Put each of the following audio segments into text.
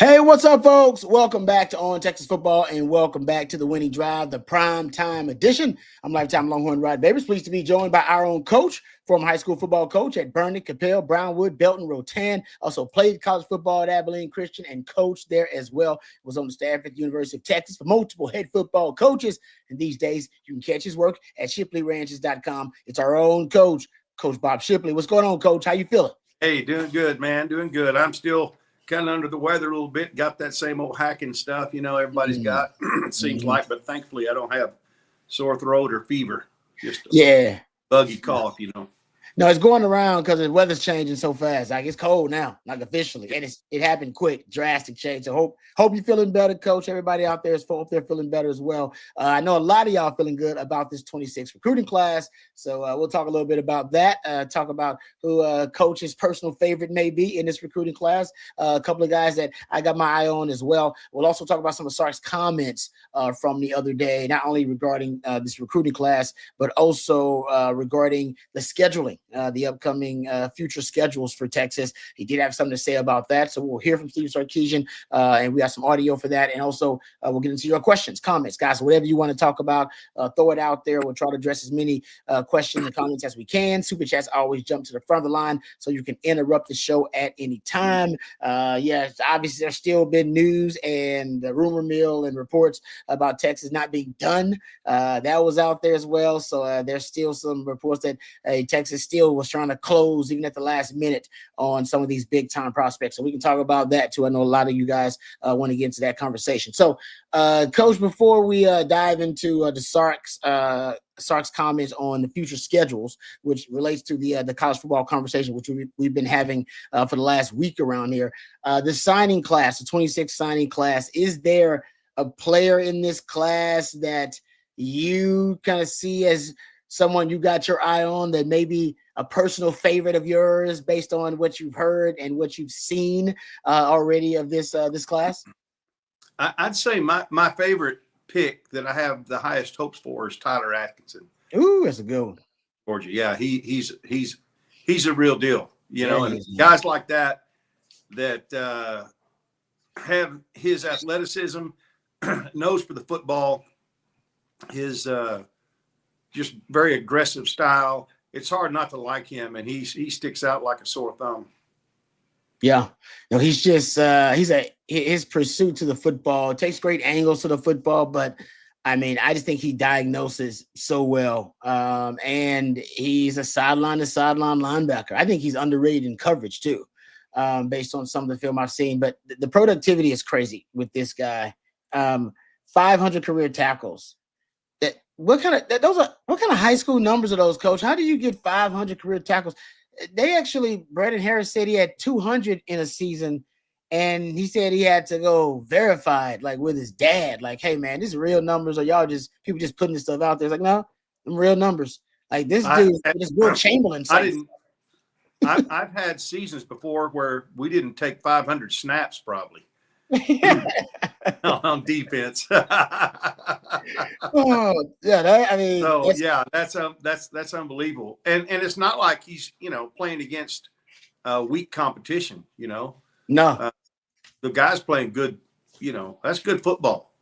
Hey, what's up, folks? Welcome back to On Texas Football, and welcome back to the Winning Drive, the prime time edition. I'm lifetime Longhorn Rod Babers. Pleased to be joined by our own coach, former high school football coach at Vernon, Capel, Brownwood, Belton, Rotan. Also played college football at Abilene Christian and coached there as well. Was on the staff at the University of Texas for multiple head football coaches. And these days, you can catch his work at ShipleyRanches.com. It's our own coach, Coach Bob Shipley. What's going on, Coach? How you feeling? Hey, doing good, man. Doing good. I'm still kind of under the weather a little bit. Got that same old hacking stuff, everybody's got, it seems like, but thankfully I don't have sore throat or fever. Just a buggy cough, No, it's going around because the weather's changing so fast. Like, it's cold now, like officially, and it happened quick, drastic change. So hope you're feeling better, Coach. Everybody out there hope they're feeling better as well. I know a lot of y'all feeling good about this 26 recruiting class. So we'll talk a little bit about that. Talk about who Coach's personal favorite may be in this recruiting class. A couple of guys that I got my eye on as well. We'll also talk about some of Sark's comments from the other day, not only regarding this recruiting class, but also regarding the scheduling. The upcoming future schedules for Texas. He did have something to say about that. So we'll hear from Steve Sarkisian, and we got some audio for that. And also we'll get into your questions, comments, guys, whatever you want to talk about, throw it out there. We'll try to address as many questions and comments as we can. Super chats always jump to the front of the line so you can interrupt the show at any time. Obviously there's still been news and the rumor mill and reports about Texas not being done. That was out there as well. So there's still some reports that Texas still was trying to close even at the last minute on some of these big time prospects. So we can talk about that too. I know a lot of you guys want to get into that conversation. So Coach, before we dive into the Sark's comments on the future schedules, which relates to the college football conversation, which we've been having for the last week around here, the signing class, the 26 signing class, is there a player in this class that you kind of see as someone you got your eye on that maybe a personal favorite of yours based on what you've heard and what you've seen already of this class? I'd say my favorite pick that I have the highest hopes for is Tyler Atkinson. Ooh, that's a good one. Georgia. Yeah, he's a real deal, and guys like that have his athleticism, nose for the football, his just very aggressive style. It's hard not to like him, and he sticks out like a sore thumb. Yeah, no, he's just his pursuit to the football takes great angles to the football, but I mean, I just think he diagnoses so well, and he's a sideline to sideline linebacker. I think he's underrated in coverage too, based on some of the film I've seen. But the productivity is crazy with this guy. 500 career tackles. What kind of high school numbers are those, Coach? How do you get 500 career tackles? They actually, Brandon Harris said he had 200 in a season, and he said he had to go verified, like with his dad. Like, hey man, these are real numbers, or y'all people just putting this stuff out there? It's like, no, them real numbers. Like this dude, this Will Chamberlain. I've had seasons before where we didn't take 500 snaps, probably. On defense. Oh yeah, that's unbelievable, and it's not like he's playing against weak competition. No, the guy's playing good. That's good football.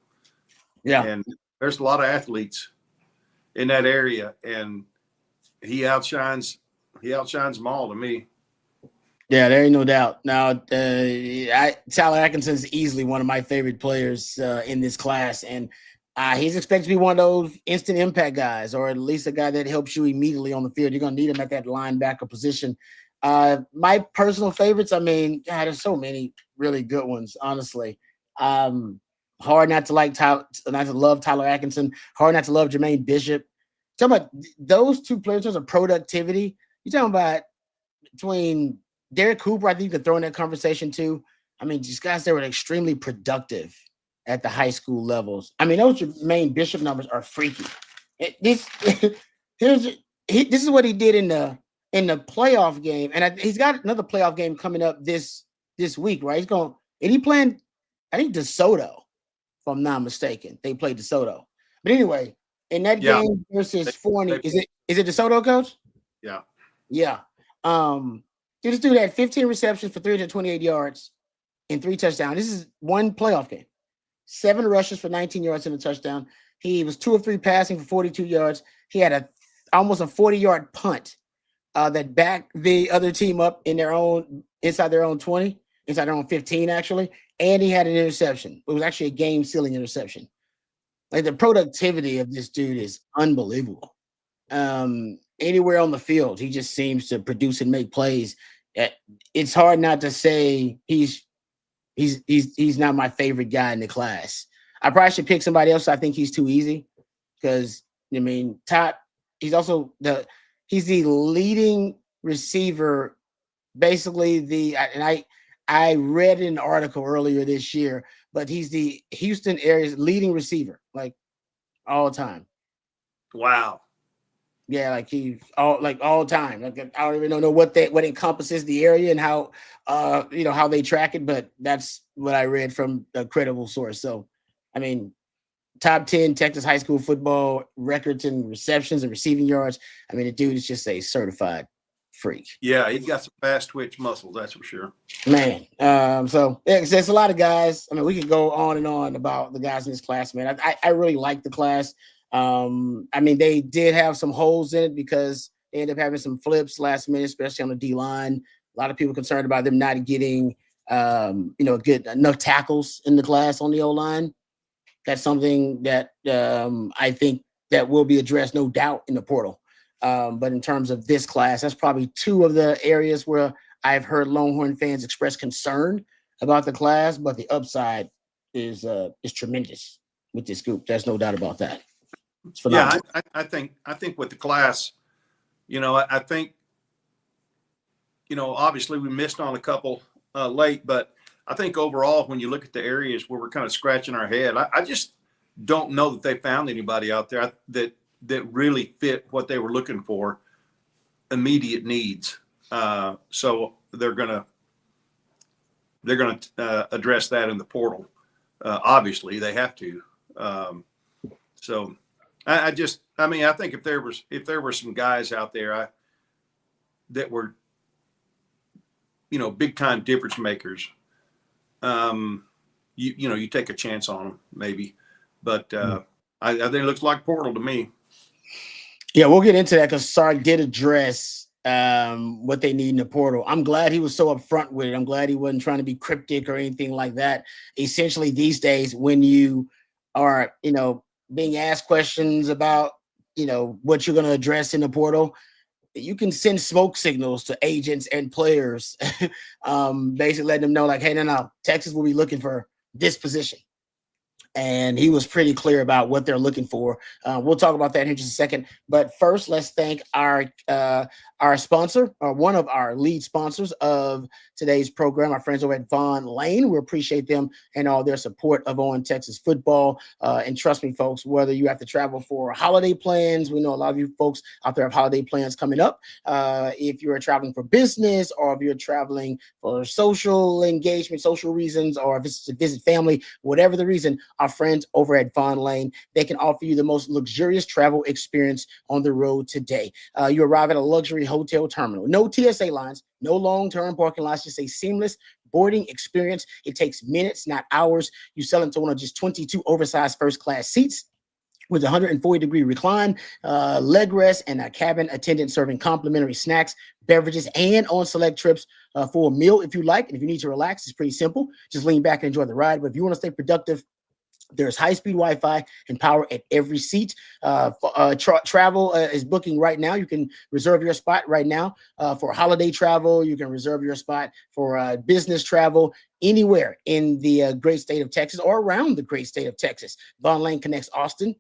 Yeah, and there's a lot of athletes in that area, and he outshines them all to me. Yeah, there ain't no doubt. Now, Tyler Atkinson is easily one of my favorite players in this class, and he's expected to be one of those instant impact guys, or at least a guy that helps you immediately on the field. You're going to need him at that linebacker position. My personal favorites, I mean, God, there's so many really good ones, honestly. Hard not to love Tyler Atkinson. Hard not to love Jermaine Bishop. Talking about those two players in terms of productivity. You're talking about between Derek Cooper, I think you could throw in that conversation too. I mean, these guys that were extremely productive at the high school levels. I mean, those Jermaine Bishop numbers are freaky. This is what he did in the playoff game, and he's got another playoff game coming up this week, right? And he playing, I think, DeSoto, if I'm not mistaken. They played DeSoto, but anyway, in that game versus Forney, is it DeSoto, Coach? Yeah. This dude had 15 receptions for 328 yards, and 3 touchdowns. This is one playoff game. 7 rushes for 19 yards and a touchdown. He was 2 of 3 passing for 42 yards. He had almost a 40-yard punt that backed the other team up inside their own 20, inside their own 15 actually, and he had an interception. It was actually a game-sealing interception. Like, the productivity of this dude is unbelievable. Anywhere on the field, he just seems to produce and make plays. It's hard not to say he's not my favorite guy in the class. I probably should pick somebody else. I think he's too easy because, I mean, he's also he's the leading receiver, basically I read an article earlier this year, but he's the Houston area's leading receiver, like, all time. Wow. Yeah, like he's all time. Like, I don't even know what encompasses the area and how how they track it, but that's what I read from a credible source. So, I mean, top 10 Texas high school football records in receptions and receiving yards. I mean, the dude is just a certified freak. Yeah, he's got some fast twitch muscles, that's for sure. Man, so there's a lot of guys. I mean, we could go on and on about the guys in this class, man. I really like the class. I mean, they did have some holes in it because they ended up having some flips last minute, especially on the D line. A lot of people concerned about them not getting, good enough tackles in the class on the O line. That's something that I think that will be addressed, no doubt, in the portal. But in terms of this class, that's probably 2 of the areas where I've heard Longhorn fans express concern about the class. But the upside is tremendous with this group. There's no doubt about that. Yeah, I think with the class, I think, obviously we missed on a couple late, but I think overall, when you look at the areas where we're kind of scratching our head, I just don't know that they found anybody out there that really fit what they were looking for, immediate needs. So they're gonna address that in the portal. Obviously, they have to. So I think if there were some guys out there that were, big time difference makers, you take a chance on them maybe, but I think it looks like portal to me. Yeah, we'll get into that because Sark did address what they need in the portal. I'm glad he was so upfront with it. I'm glad he wasn't trying to be cryptic or anything like that. Essentially, these days, when you are, being asked questions about, what you're going to address in the portal, you can send smoke signals to agents and players, basically letting them know, like, hey, no, Texas will be looking for this position. And he was pretty clear about what they're looking for. We'll talk about that in just a second. But first, let's thank our sponsor, or one of our lead sponsors of today's program, our friends over at Vaughn Lane. We appreciate them and all their support of On Texas football. And trust me, folks, whether you have to travel for holiday plans, we know a lot of you folks out there have holiday plans coming up. If you're traveling for business, or if you're traveling for social engagement, social reasons, or if it's to visit family, whatever the reason, our friends over at Vaughn Lane, they can offer you the most luxurious travel experience on the road today. You arrive at a luxury hotel terminal. No TSA lines, no long-term parking lots, just a seamless boarding experience. It takes minutes, not hours. You sell into one of just 22 oversized first-class seats with 140-degree recline, leg rest, and a cabin attendant serving complimentary snacks, beverages, and on select trips for a meal if you like. And if you need to relax, it's pretty simple. Just lean back and enjoy the ride. But if you want to stay productive, there's high-speed Wi-Fi and power at every seat. Travel is booking right now. You can reserve your spot right now for holiday travel. You can reserve your spot for business travel anywhere in the great state of Texas or around the great state of Texas. Vaughn Lane connects Austin,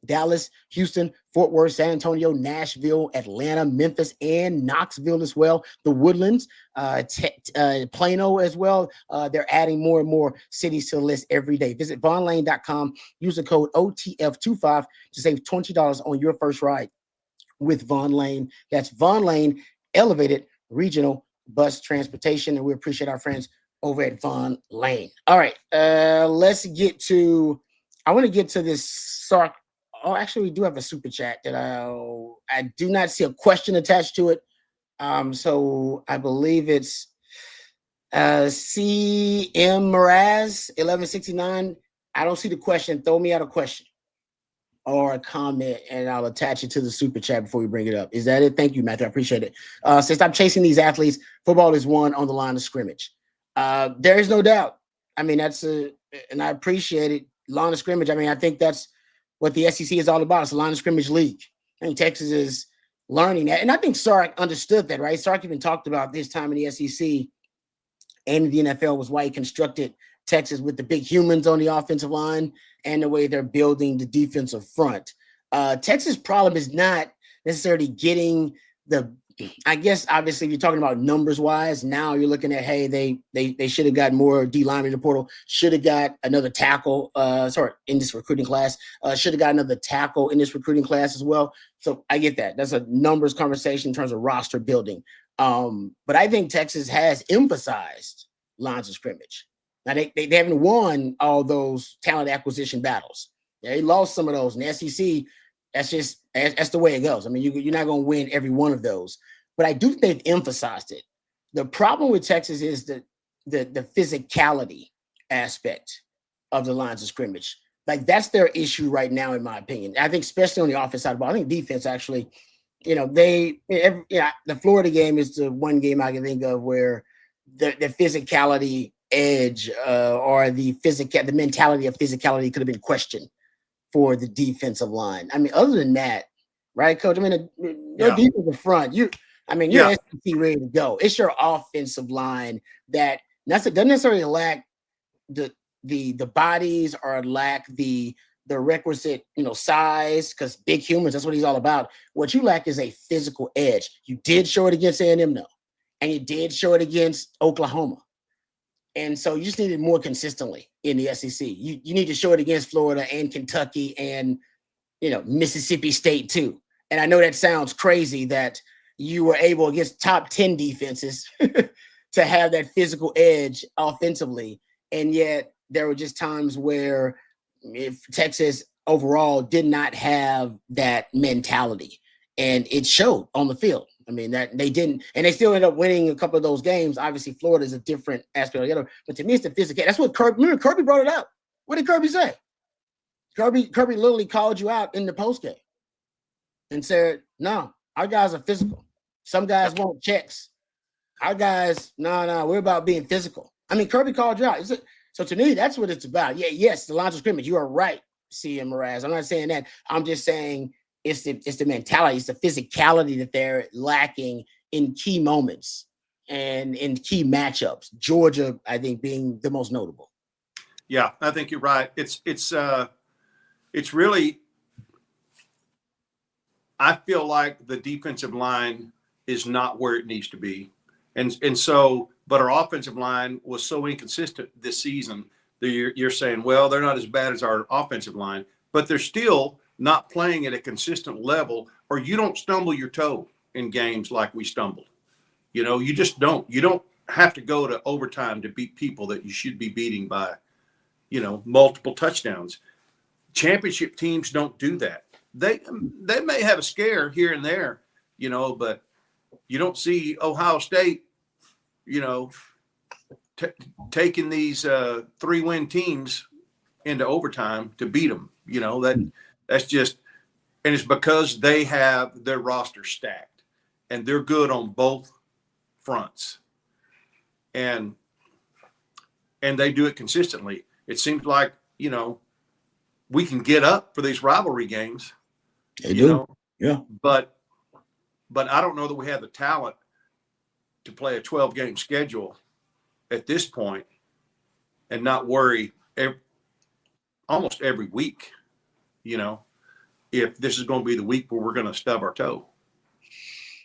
Dallas, Houston, Fort Worth, San Antonio, Nashville, Atlanta, Memphis, and Knoxville as well. The Woodlands, Plano as well. They're adding more and more cities to the list every day. Visit VaughnLane.com. Use the code OTF25 to save $20 on your first ride with Vaughn Lane. That's Vaughn Lane, elevated regional bus transportation. And we appreciate our friends over at Vaughn Lane. All right, let's get to, I want to get to this Sark. Oh, actually, we do have a super chat that I do not see a question attached to it. So I believe it's CM Mraz 1169. I don't see the question. Throw me out a question or a comment, and I'll attach it to the super chat before we bring it up. Is that it? Thank you, Matthew. I appreciate it. Say stop chasing these athletes. Football is won on the line of scrimmage. There is no doubt. I mean, and I appreciate it. Line of scrimmage. I mean, I think that's what the SEC is all about. It's a line of scrimmage league. I think Texas is learning that, and I think Sark understood that, right? Sark even talked about this time in the SEC and the NFL was why he constructed Texas with the big humans on the offensive line and the way they're building the defensive front. Texas' problem is not necessarily getting I guess obviously if you're talking about numbers wise, now you're looking at, hey, they should have got more D linemen in the portal, should have got another tackle, in this recruiting class, should have got another tackle in this recruiting class as well. So I get that. That's a numbers conversation in terms of roster building. But I think Texas has emphasized lines of scrimmage. Now they haven't won all those talent acquisition battles. They lost some of those in the SEC. That's the way it goes. I mean, you're not going to win every one of those, but I do think they've emphasized it. The problem with Texas is the physicality aspect of the lines of scrimmage. Like that's their issue right now, in my opinion. I think especially on the offense side of the ball. I think defense actually, the Florida game is the one game I can think of where the physicality edge or the mentality of physicality could have been questioned for the defensive line. I mean, other than that, right, Coach? I mean, your defensive front, you're SEC ready to go. It's your offensive line that doesn't necessarily lack the bodies or lack the requisite, size, because big humans, that's what he's all about. What you lack is a physical edge. You did show it against A&M, though, and you did show it against Oklahoma. And so you just need it more consistently in the SEC. You need to show it against Florida and Kentucky and, Mississippi State too. And I know that sounds crazy that you were able against top 10 defenses to have that physical edge offensively. And yet there were just times where if Texas overall did not have that mentality, and it showed on the field. I mean, that they didn't, and they still ended up winning a couple of those games. Obviously, Florida is a different aspect of the other, but to me, it's the physical. That's what Kirby brought it up. What did Kirby say? Kirby literally called you out in the postgame and said, no, our guys are physical. Some guys want checks. Our guys, no, we're about being physical. I mean, Kirby called you out. So to me, that's what it's about. Yeah, yes, the lines of scrimmage. You are right, CM Mraz. I'm not saying that. I'm just saying it's the mentality, it's the physicality that they're lacking in key moments and in key matchups. Georgia, I think, being the most notable. Yeah, I think you're right. It's really, I feel like the defensive line is not where it needs to be. And so, but our offensive line was so inconsistent this season that you're saying, well, they're not as bad as our offensive line, but they're still not playing at a consistent level, or you don't stumble your toe in games like we stumbled. You just don't. You don't have to go to overtime to beat people that you should be beating by, multiple touchdowns. Championship teams don't do that. They may have a scare here and there, but you don't see Ohio State, taking these 3-win teams into overtime to beat them. That's just, and it's because they have their roster stacked and they're good on both fronts, and they do it consistently. It seems like, we can get up for these rivalry games. They do. Yeah. But I don't know that we have the talent to play a 12-game schedule at this point and not worry almost every week, if this is going to be the week where we're going to stub our toe.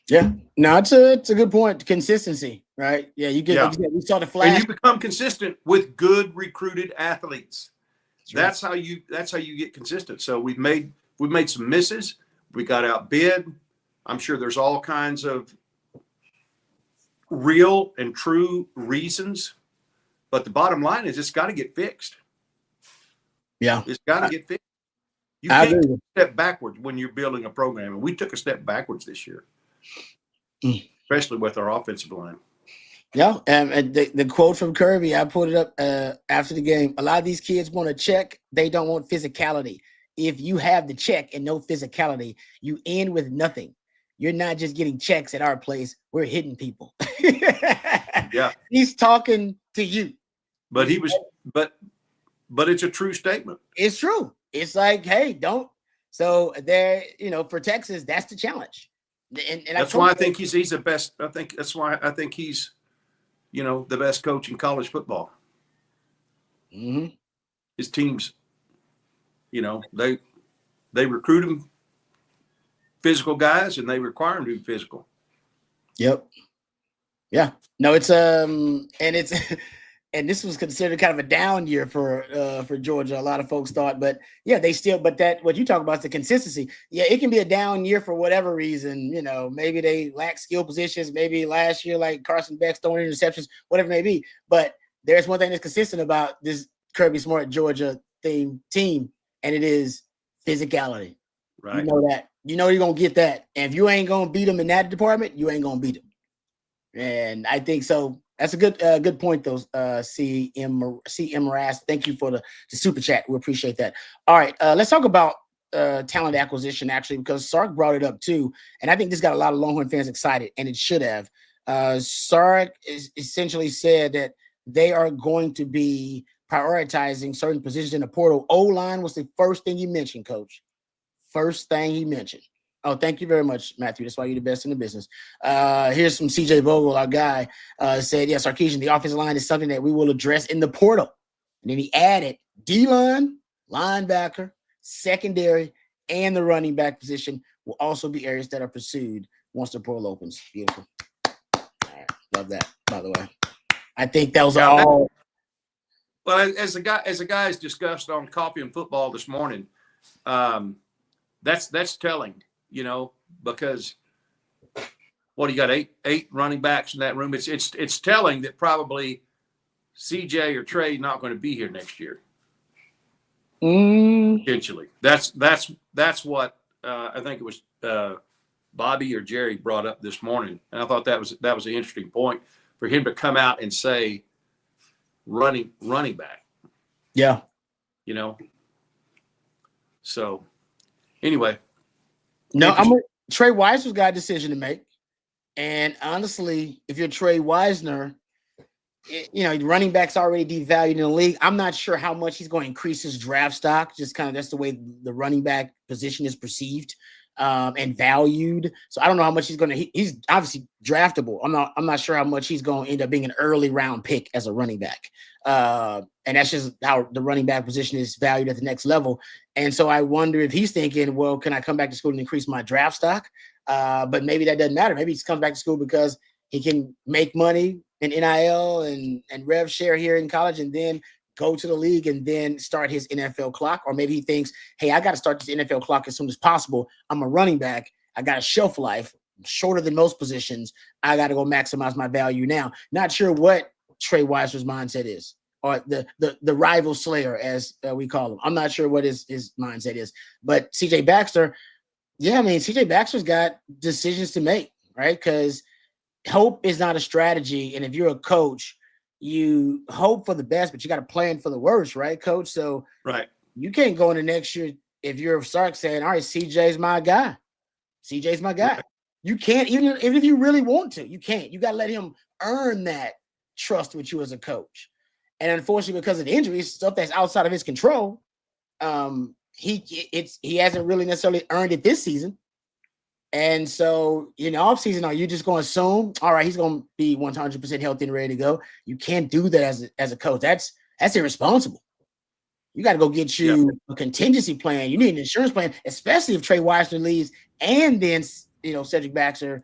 Yeah. No, it's a good point. Consistency, right? Yeah. We saw the flash. And you become consistent with good recruited athletes. That's how you get consistent. So we've made some misses. We got outbid. I'm sure there's all kinds of real and true reasons, but the bottom line is it's got to get fixed. Yeah. It's got to get fixed. You can't step backwards when you're building a program. And we took a step backwards this year, especially with our offensive line. Yeah, and the quote from Kirby, I put it up after the game. A lot of these kids want a check. They don't want physicality. If you have the check and no physicality, you end with nothing. You're not just getting checks at our place. We're hitting people. Yeah. He's talking to you. But but it's a true statement. It's true. It's like, hey, don't. So there, for Texas, that's the challenge. And that's why I think he's the best. I think that's why I think he's, the best coach in college football. Mm-hmm. His teams, they recruit him physical guys and they require him to be physical. Yep. Yeah. No, it's and it's and this was considered kind of a down year for Georgia. A lot of folks thought, but yeah, but that what you talk about is the consistency. Yeah, it can be a down year for whatever reason. Maybe they lack skill positions. Maybe last year, like Carson Beck's throwing interceptions, whatever it may be. But there's one thing that's consistent about this Kirby Smart Georgia team, and it is physicality. Right. You know that. You know you're gonna get that. And if you ain't gonna beat them in that department, you ain't gonna beat them. And I think so. That's a good point, though. CM Ras. Thank you for the super chat. We appreciate that. All right, let's talk about talent acquisition, actually, because Sark brought it up too, and I think this got a lot of Longhorn fans excited, and it should have. Sark essentially said that they are going to be prioritizing certain positions in the portal. O-line was the first thing you mentioned, Coach. First thing he mentioned. Oh, thank you very much, Matthew. That's why you're the best in the business. Here's from CJ Vogel, our guy, said, yeah, Sarkisian, the offensive line is something that we will address in the portal. And then he added D-line, linebacker, secondary, and the running back position will also be areas that are pursued once the portal opens. Beautiful. All right. Love that, by the way. I think those are all. Well, as the guys discussed on Coffee and Football this morning, that's telling. Because what you got eight running backs in that room. It's telling that probably CJ or Trey not going to be here next year. Potentially, that's what I think it was Bobby or Jerry brought up this morning, and I thought that was an interesting point for him to come out and say running back. Yeah. So anyway. No, Trey Wisener's got a decision to make. And honestly, if you're Trey Wisener, running back's already devalued in the league. I'm not sure how much he's going to increase his draft stock. Just kind of that's the way the running back position is perceived and valued. So I don't know how much he's obviously draftable. I'm not sure how much he's going to end up being an early round pick as a running back. And that's just how the running back position is valued at the next level. And so I wonder if he's thinking, well, can I come back to school and increase my draft stock? But maybe that doesn't matter. Maybe he comes back to school because he can make money in NIL and rev share here in college and then go to the league and then start his NFL clock. Or maybe he thinks, hey, I got to start this NFL clock as soon as possible. I'm a running back. I got a shelf life shorter than most positions. I got to go maximize my value now. Not sure what Trey Wisener's mindset is, or the rival slayer, as we call him. I'm not sure what his mindset is. But CJ Baxter, CJ Baxter's got decisions to make, right? Because hope is not a strategy. And if you're a coach, you hope for the best, but you got to plan for the worst, right, Coach? So right, you can't go into next year if you're Sark saying, all right, CJ's my guy. CJ's my guy. Right. You can't, even if you really want to, you can't. You got to let him earn that trust with you as a coach. And unfortunately, because of the injuries, stuff that's outside of his control, he hasn't really necessarily earned it this season. And so in the offseason, are you just going to assume, all right, he's going to be 100% healthy and ready to go? You can't do that as a coach. That's irresponsible. You got to go get you a contingency plan. You need an insurance plan, especially if Trey Wisener leaves and then, Cedric Baxter,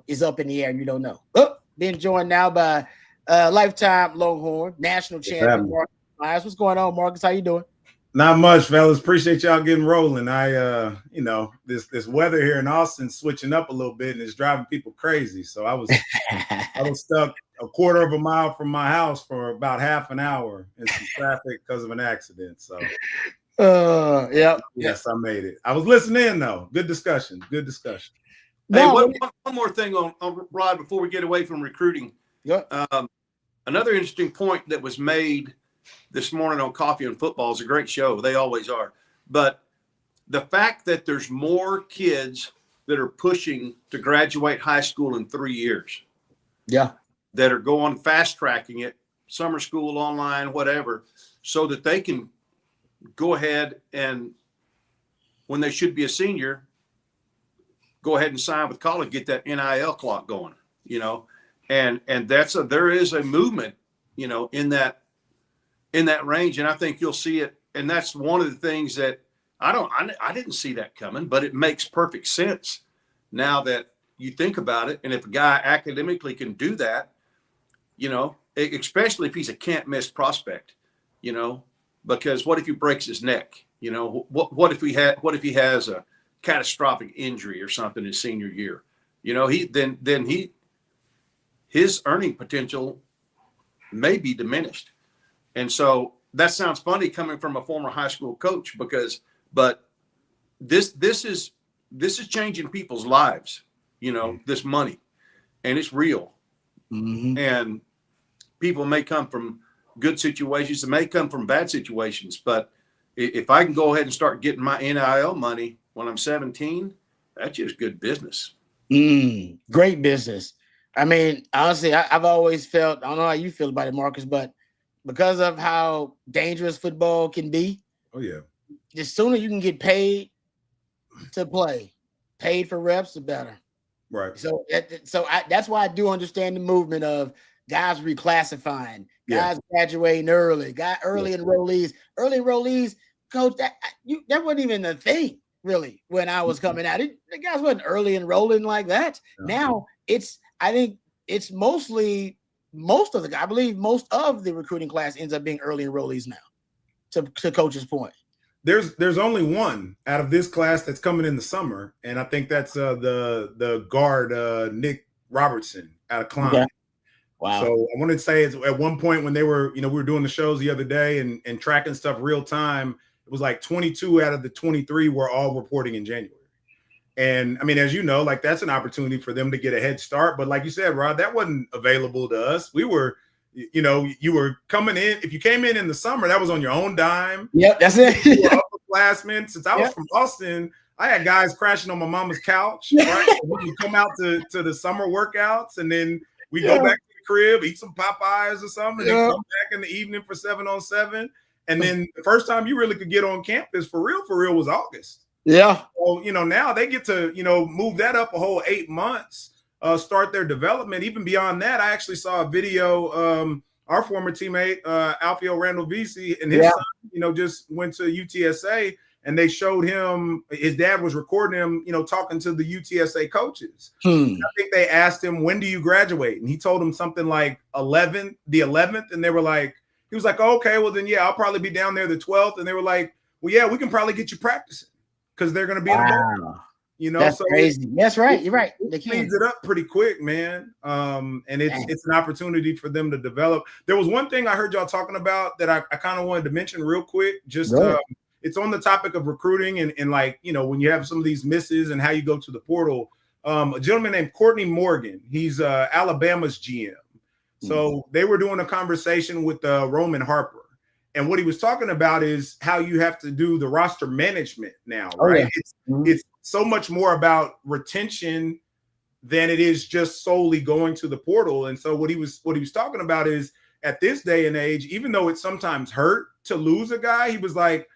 is up in the air and you don't know. Oh, being joined now by lifetime Longhorn national champion Marcus Myers. What's going on, Marcus? How you doing? Not much, fellas. Appreciate y'all getting rolling. This weather here in Austin switching up a little bit and it's driving people crazy. So I was stuck a quarter of a mile from my house for about half an hour in some traffic because of an accident. So yes, I made it. I was listening in though. Good discussion. Hey, one more thing on Rod before we get away from recruiting. Yep. Another interesting point that was made this morning on Coffee and Football is a great show. They always are. But the fact that there's more kids that are pushing to graduate high school in 3 years. Yeah. That are going fast tracking it, summer school, online, whatever, so that they can go ahead and, when they should be a senior, go ahead and sign with college, get that NIL clock going, and there is a movement, in that range. And I think you'll see it. And that's one of the things that I didn't see that coming, but it makes perfect sense now that you think about it. And if a guy academically can do that, especially if he's a can't miss prospect, because what if he breaks his neck? What if he has a catastrophic injury or something his senior year? His earning potential may be diminished. And so that sounds funny coming from a former high school coach, but this is changing people's lives, this money, and it's real. Mm-hmm. And people may come from good situations, they may come from bad situations, but if I can go ahead and start getting my NIL money when I'm 17, that's just good business. Great business. I mean, honestly, I've always felt, I don't know how you feel about it, Marcus, but because of how dangerous football can be, the sooner you can get paid to play, paid for reps, the better. Right. So that's why I do understand the movement of guys reclassifying, guys graduating early, enrollees. Early enrollees, coach, that wasn't even a thing really when I was coming out. The guys wasn't early enrolling like that. No. Now I think it's mostly I believe most of the recruiting class ends up being early enrollees now. To Coach's point. There's only one out of this class that's coming in the summer, and I think that's the guard Nick Robertson out of Klein. Okay. Wow. So I wanted to say it's at one point when they were, we were doing the shows the other day and tracking stuff real time, it was like 22 out of the 23 were all reporting in January. And I mean, as you know, like that's an opportunity for them to get a head start. But like you said, Rod, that wasn't available to us. We were, you were coming in. If you came in the summer, that was on your own dime. Yep, that's it. You were upperclassmen. Since I was from Austin, I had guys crashing on my mama's couch. Right? We would come out to the summer workouts, and then we go back to the crib, eat some Popeyes or something, and then come back in the evening for 7-on-7. And then the first time you really could get on campus for real was August. Yeah. So, now they get to, move that up a whole 8 months, start their development. Even beyond that, I actually saw a video. Our former teammate, Alfio Randall Vesey, and his son, just went to UTSA, and they showed him, his dad was recording him, talking to the UTSA coaches. I think they asked him, when do you graduate? And he told them something like the 11th. And they were like, he was like, oh, okay, well then, I'll probably be down there the 12th. And they were like, well, we can probably get you practicing because they're going to be in a bowl. That's so crazy. That's right. You're right. They cleans it up pretty quick, man. And it's an opportunity for them to develop. There was one thing I heard y'all talking about that I kind of wanted to mention real quick. Just it's on the topic of recruiting and like, when you have some of these misses and how you go to the portal. A gentleman named Courtney Morgan, he's Alabama's GM. So they were doing a conversation with Roman Harper. And what he was talking about is how you have to do the roster management now, right? It's so much more about retention than it is just solely going to the portal. And so what he was talking about is at this day and age, even though it sometimes hurt to lose a guy, he was like,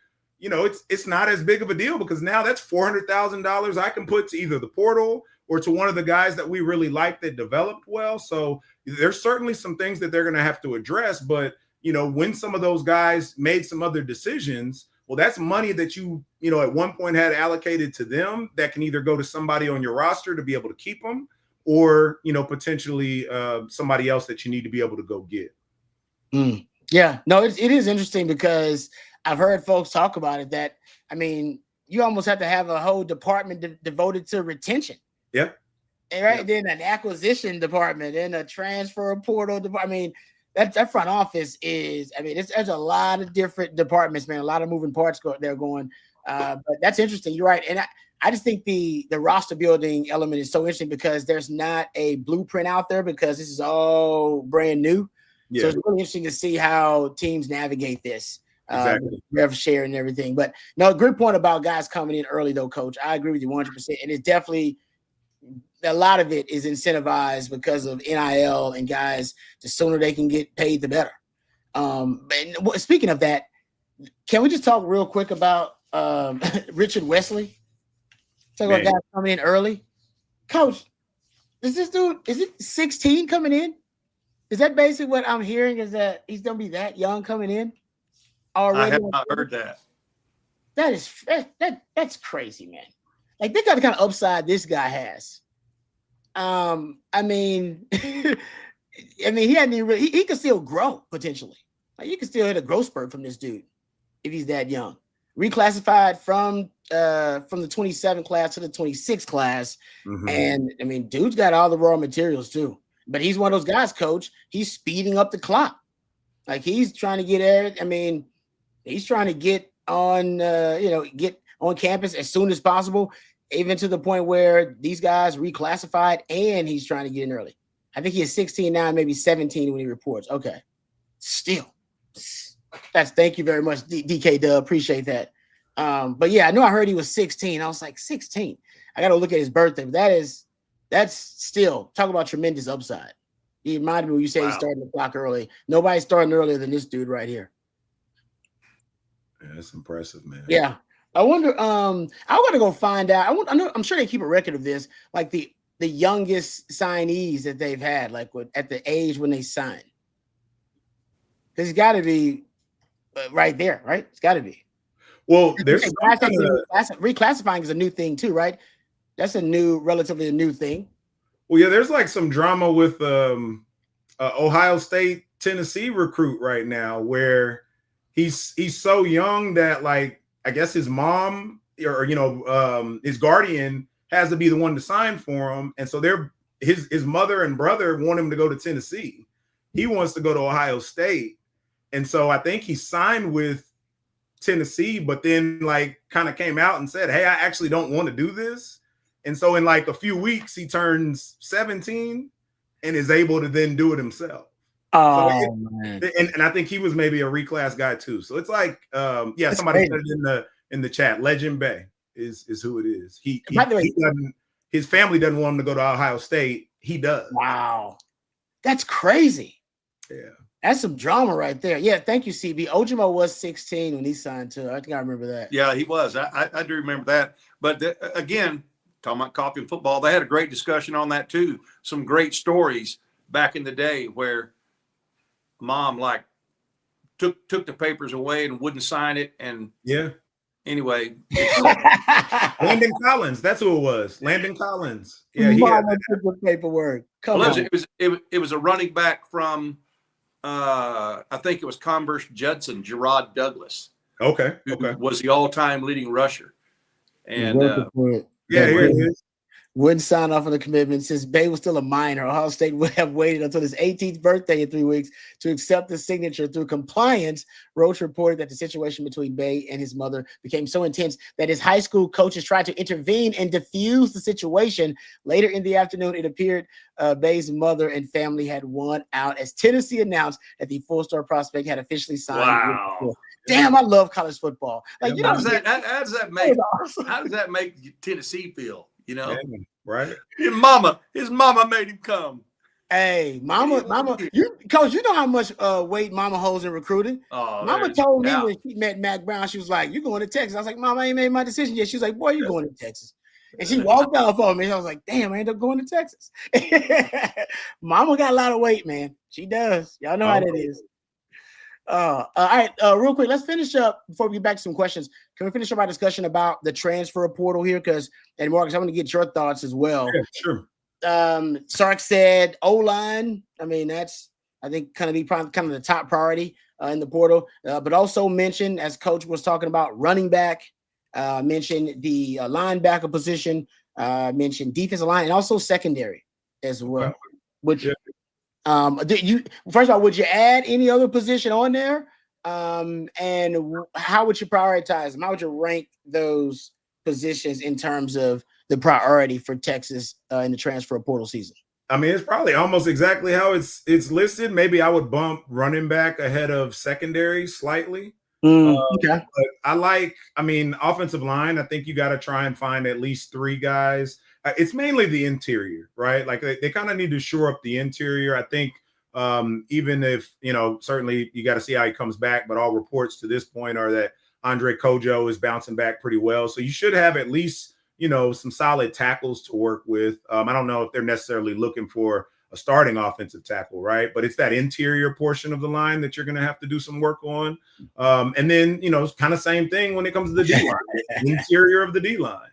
it's not as big of a deal because now that's $400,000 I can put to either the portal or to one of the guys that we really like that developed well. So there's certainly some things that they're going to have to address, but when some of those guys made some other decisions, well, that's money that you at one point had allocated to them that can either go to somebody on your roster to be able to keep them or, potentially somebody else that you need to be able to go get. Yeah, no, it is interesting because I've heard folks talk about it that, I mean, you almost have to have a whole department devoted to retention. Yep. Right. Yep. Then an acquisition department and a transfer portal department. I mean, that front office is, there's a lot of different departments, man, a lot of moving parts there going. But that's interesting. You're right. And I just think the roster building element is so interesting because there's not a blueprint out there because this is all brand new. Yeah. So it's really interesting to see how teams navigate this. Exactly. Rev share and everything. But no, good point about guys coming in early though, Coach. I agree with you 100%. And it's definitely a lot of it is incentivized because of NIL and guys, the sooner they can get paid, the better. But speaking of that, can we just talk real quick about Richard Wesley? Talk about guys coming in early. Coach, is this dude, is it 16 coming in? Is that basically what I'm hearing is that he's going to be that young coming in already? I have not heard that. That's crazy, man. Like, think of the kind of upside this guy has. I mean, he hadn't even really, he could still grow potentially. Like, you can still hit a growth spurt from this dude if he's that young. Reclassified from the 27 class to the 26 class. Mm-hmm. And I mean, dude's got all the raw materials too. But he's one of those guys, Coach. He's speeding up the clock. Like, he's trying to get there. I mean, he's trying to get on get on campus as soon as possible, even to the point where these guys reclassified and he's trying to get in early. I think he is 16 now, maybe 17 when he reports. Okay. Still. Thank you very much, DK Dub. Appreciate that. But yeah, I know I heard he was 16. I was like, 16. I got to look at his birthday. But that's still talk about tremendous upside. He reminded me when you say he's starting the clock early. Nobody's starting earlier than this dude right here. Yeah, that's impressive, man. Yeah. I wonder, I want to go find out. I'm sure they keep a record of this, like the youngest signees that they've had, like at the age when they signed. Because it's got to be right there, right? It's got to be. Well, there's reclassifying is a new thing too, right? That's relatively a new thing. Well, yeah, there's like some drama with Ohio State Tennessee recruit right now where he's so young that, like, I guess his mom or his guardian has to be the one to sign for him, and so his mother and brother want him to go to Tennessee. He wants to go to Ohio State, and so I think he signed with Tennessee, but then like kind of came out and said, "Hey, I actually don't want to do this." And so in like a few weeks, he turns 17 and is able to then do it himself. Oh, man. And I think he was maybe a reclass guy too. So it's like, That's somebody crazy. said in the chat, Legend Bay is who it is. By the way, his family doesn't want him to go to Ohio State. He does. Wow. That's crazy. Yeah. That's some drama right there. Yeah, thank you, CB. Ojimo was 16 when he signed too. I think I remember that. Yeah, he was. I do remember that. But again, talking about coffee and football, they had a great discussion on that too. Some great stories back in the day where mom like took the papers away and wouldn't sign it. And yeah. Anyway, Landon Collins, that's who it was. Landon Collins. Yeah, he had the paperwork. It was a running back from I think it was Converse Judson, Gerard Douglas. Okay. Who was the all-time leading rusher. And yeah, here it is. Wouldn't sign off on the commitment. Since Bay was still a minor, Ohio State would have waited until his 18th birthday in 3 weeks to accept the signature. Through compliance, Roach reported that the situation between Bay and his mother became so intense that his high school coaches tried to intervene and diffuse the situation. Later in the afternoon, it appeared Bay's mother and family had won out as Tennessee announced that the four-star prospect had officially signed. Wow. Damn, I love college football. Like, how does that make Tennessee feel? You know, yeah, right? His mama made him come. Hey, mama, Coach, you know how much weight mama holds in recruiting. Mama told me when she met Mac Brown, she was like, "You going to Texas?" I was like, "Mama, I ain't made my decision yet." She was like, "Boy, you going to Texas?" And she walked off on me. I was like, "Damn, I ended up going to Texas." Mama got a lot of weight, man. She does. Y'all know how that is. All right, real quick, let's finish up before we get back to some questions. Can we finish up our discussion about the transfer portal here? And Marcus, I want to get your thoughts as well. Yeah, sure. Sark said O-line. I mean, that's, I think, kind of the top priority in the portal, but also mentioned, as Coach was talking about, running back, mentioned the linebacker position, mentioned defensive line, and also secondary as well. Which first of all, would you add any other position on there? And how would you prioritize them? How would you rank those positions in terms of the priority for Texas in the transfer portal season? I mean, it's probably almost exactly how it's listed. Maybe I would bump running back ahead of secondary slightly. Okay. But I mean, offensive line, I think you got to try and find at least 3 guys. It's mainly the interior, right? Like they kind of need to shore up the interior. I think even if, certainly you got to see how he comes back, but all reports to this point are that Andre Kojo is bouncing back pretty well. So you should have at least, some solid tackles to work with. I don't know if they're necessarily looking for a starting offensive tackle, right? But it's that interior portion of the line that you're going to have to do some work on. And then, it's kind of same thing when it comes to the D line, interior of the D line.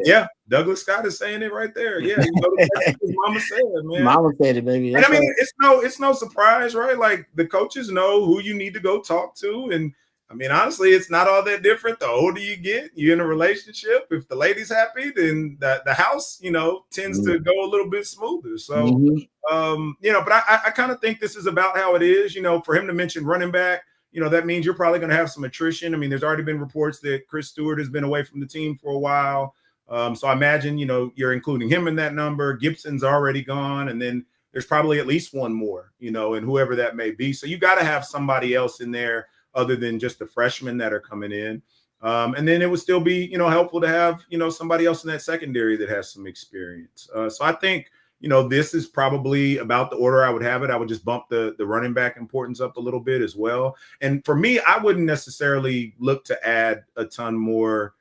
Yeah, Douglas Scott is saying it right there. Yeah, Mama said it, man. Mama said it, baby. And I mean, it's no surprise, right? Like the coaches know who you need to go talk to, and I mean, honestly, it's not all that different. The older you get, you're in a relationship. If the lady's happy, then the house, tends to go a little bit smoother. So, but I kind of think this is about how it is. For him to mention running back, that means you're probably going to have some attrition. I mean, there's already been reports that Chris Stewart has been away from the team for a while. So I imagine, you're including him in that number. Gibson's already gone. And then there's probably at least one more, and whoever that may be. So you got to have somebody else in there other than just the freshmen that are coming in. And then it would still be, helpful to have, somebody else in that secondary that has some experience. So I think, this is probably about the order I would have it. I would just bump the running back importance up a little bit as well. And for me, I wouldn't necessarily look to add a ton more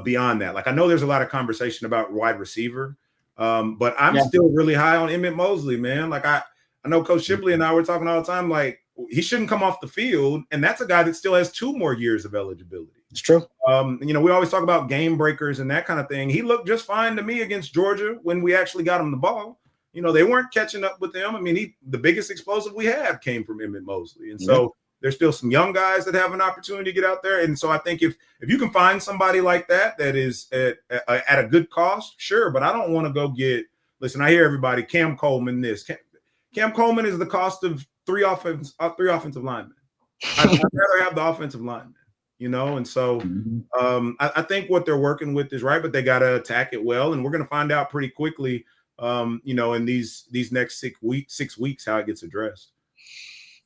beyond that. Like I know there's a lot of conversation about wide receiver, but I'm still really high on Emmett Mosley, man. Like I know Coach Shipley and I were talking all the time, like, he shouldn't come off the field, and that's a guy that still has 2 more years of eligibility. It's true. We always talk about game breakers and that kind of thing. He looked just fine to me against Georgia when we actually got him the ball. They weren't catching up with him. I mean, the biggest explosive we have came from Emmett Mosley, and so there's still some young guys that have an opportunity to get out there. And so I think if you can find somebody like that is at a good cost, sure. But I don't want to go get. Listen, I hear everybody. Cam Coleman, Cam Coleman is the cost of 3 offensive linemen. I'd rather have the offensive linemen, and so I think what they're working with is right, but they got to attack it well, and we're going to find out pretty quickly, in these next 6 weeks how it gets addressed.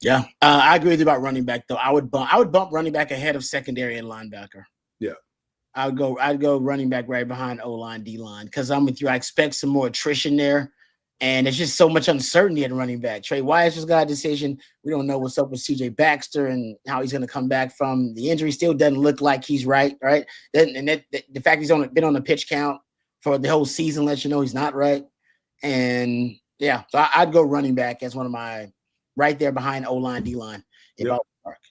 Yeah, I agree with you about running back though. I would bump running back ahead of secondary and linebacker. Yeah, I'd go running back right behind O-line, D-line, because I'm with you. I expect some more attrition there. And there's just so much uncertainty at running back. Trey Wyatt's just got a decision. We don't know what's up with CJ Baxter and how he's going to come back from the injury. Still doesn't look like he's right? And the fact he's been on the pitch count for the whole season lets you know he's not right. And yeah, so I'd go running back as one of my right there behind O-line, D-line.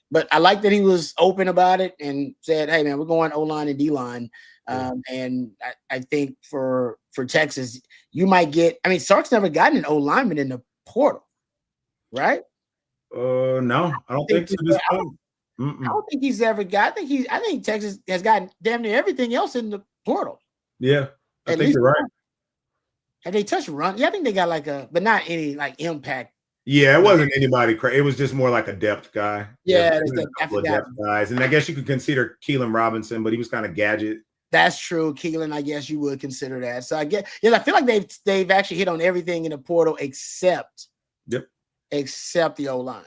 But I like that he was open about it and said, "Hey man, we're going O-line and D-line." And I think for Texas, you might get. I mean, Sark's never gotten an O-lineman in the portal, right? No, I don't think so. I don't think he's ever got. I think Texas has gotten damn near everything else in the portal. Yeah, I think you're right. Have they touched run? Yeah, I think they got but not any impact. Yeah, it wasn't anybody crazy. It was just more like a depth guy. Yeah, a couple of depth guys, and I guess you could consider Keelan Robinson, but he was kind of gadget. That's true, Keelan. I guess you would consider that. So I feel like they've actually hit on everything in the portal except the O-line,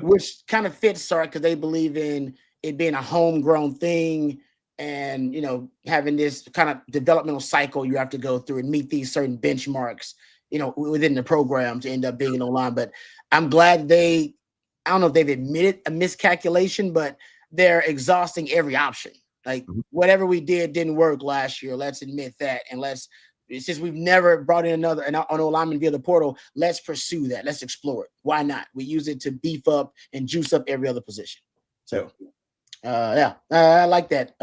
which kind of fits Sark because they believe in it being a homegrown thing and having this kind of developmental cycle you have to go through and meet these certain benchmarks. Within the program to end up being an O-line. But I'm glad I don't know if they've admitted a miscalculation, but they're exhausting every option. Like whatever we did didn't work last year. Let's admit that. And since we've never brought in an O-lineman via the portal, let's pursue that. Let's explore it. Why not? We use it to beef up and juice up every other position. So I like that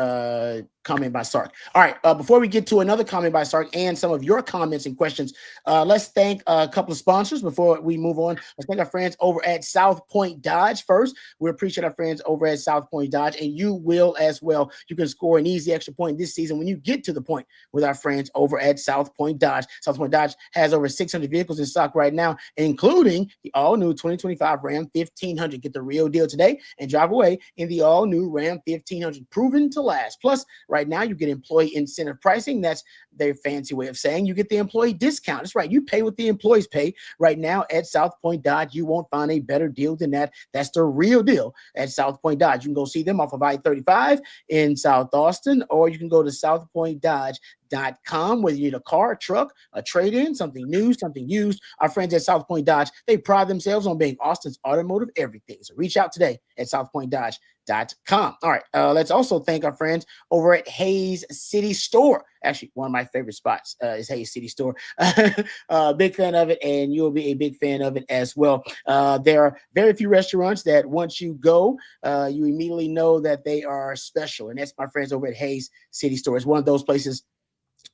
comment by Sark. All right, before we get to another comment by Sark and some of your comments and questions, let's thank a couple of sponsors before we move on. Let's thank our friends over at South Point Dodge first. We appreciate our friends over at South Point Dodge, and you will as well. You can score an easy extra point this season when you get to the point with our friends over at South Point Dodge. South Point Dodge has over 600 vehicles in stock right now, including the all-new 2025 Ram 1500. Get the real deal today and drive away in the all-new Ram 1500, proven to last. Plus, right now you get employee incentive pricing. That's their fancy way of saying you get the employee discount. That's right. You pay what the employees pay. Right now at South Point Dodge, you won't find a better deal than that. That's the real deal at South Point Dodge. You can go see them off of I-35 in South Austin, or you can go to southpointdodge.com, whether you need a car, a truck, a trade-in, something new, something used. Our friends at South Point Dodge, they pride themselves on being Austin's automotive everything. So reach out today at southpointdodge.com. All right, let's also thank our friends over at Hayes City Store. Actually, one of my favorite spots is Hayes City Store. Big fan of it, and you'll be a big fan of it as well. There are very few restaurants that once you go, you immediately know that they are special, and that's my friends over at Hayes City Store. It's one of those places.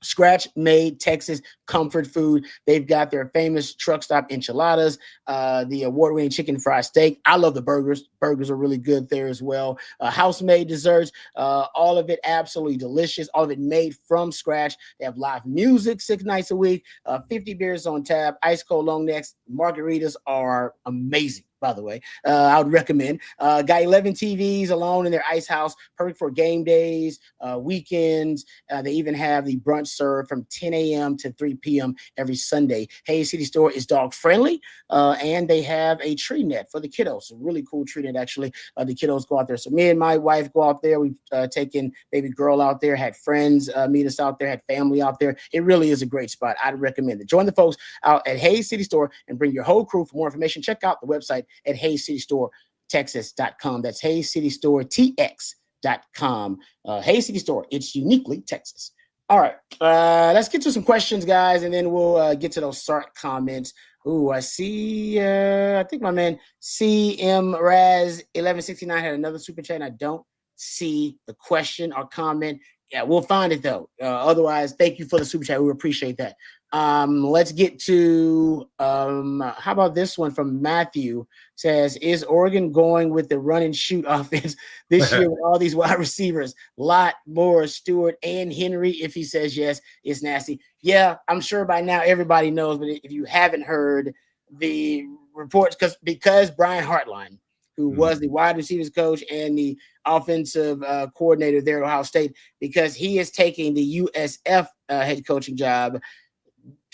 Scratch made Texas comfort food. They've got their famous truck stop enchiladas, the award-winning chicken fried steak. I love the burgers. Burgers are really good there as well. House-made desserts, all of it absolutely delicious. All of it made from scratch. They have live music 6 nights a week, 50 beers on tap, ice cold long necks. Margaritas are amazing. By the way, I would recommend. Got 11 TVs alone in their ice house, perfect for game days, weekends. They even have the brunch served from 10 a.m. to 3 p.m. every Sunday. Hayes City Store is dog friendly, and they have a tree net for the kiddos. A really cool tree net, actually. The kiddos go out there. So me and my wife go out there. We've taken baby girl out there, had friends meet us out there, had family out there. It really is a great spot. I'd recommend it. Join the folks out at Hayes City Store and bring your whole crew. For more information, check out the website at HayesCityStoreTexas.com. That's HayesCityStoreTX.com. Hayes City Store, it's uniquely Texas. All right, let's get to some questions, guys, and then we'll get to those Sark comments. Ooh, I see, I think my man CM Raz 1169 had another super chat, and I don't see the question or comment. Yeah, we'll find it, though. Otherwise, thank you for the super chat. We appreciate that. Let's get to how about this one from Matthew? Says, is Oregon going with the run and shoot offense this year with all these wide receivers? Lot more Stewart and Henry. If he says yes, it's nasty. Yeah, I'm sure by now everybody knows, but if you haven't heard the reports, because Brian Hartline, who was the wide receivers coach and the offensive coordinator there at Ohio State, because he is taking the USF head coaching job,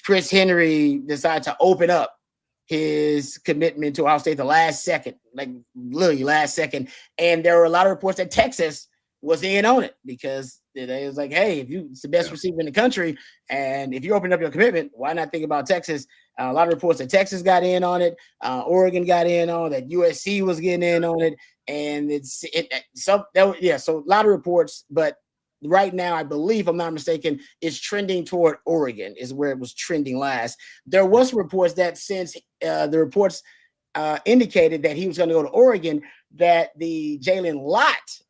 Chris Henry decided to open up his commitment to Ohio State the last second, like literally last second. And there were a lot of reports that Texas was in on it because it was like, hey, if it's the best receiver in the country, and if you open up your commitment, why not think about Texas? A lot of reports that Texas got in on it, Oregon got in on it, that USC was getting in on it, and so a lot of reports, but right now, I believe, if I'm not mistaken, it's trending toward Oregon is where it was trending last. There was reports that since the reports indicated that he was going to go to Oregon, that the Jalen Lott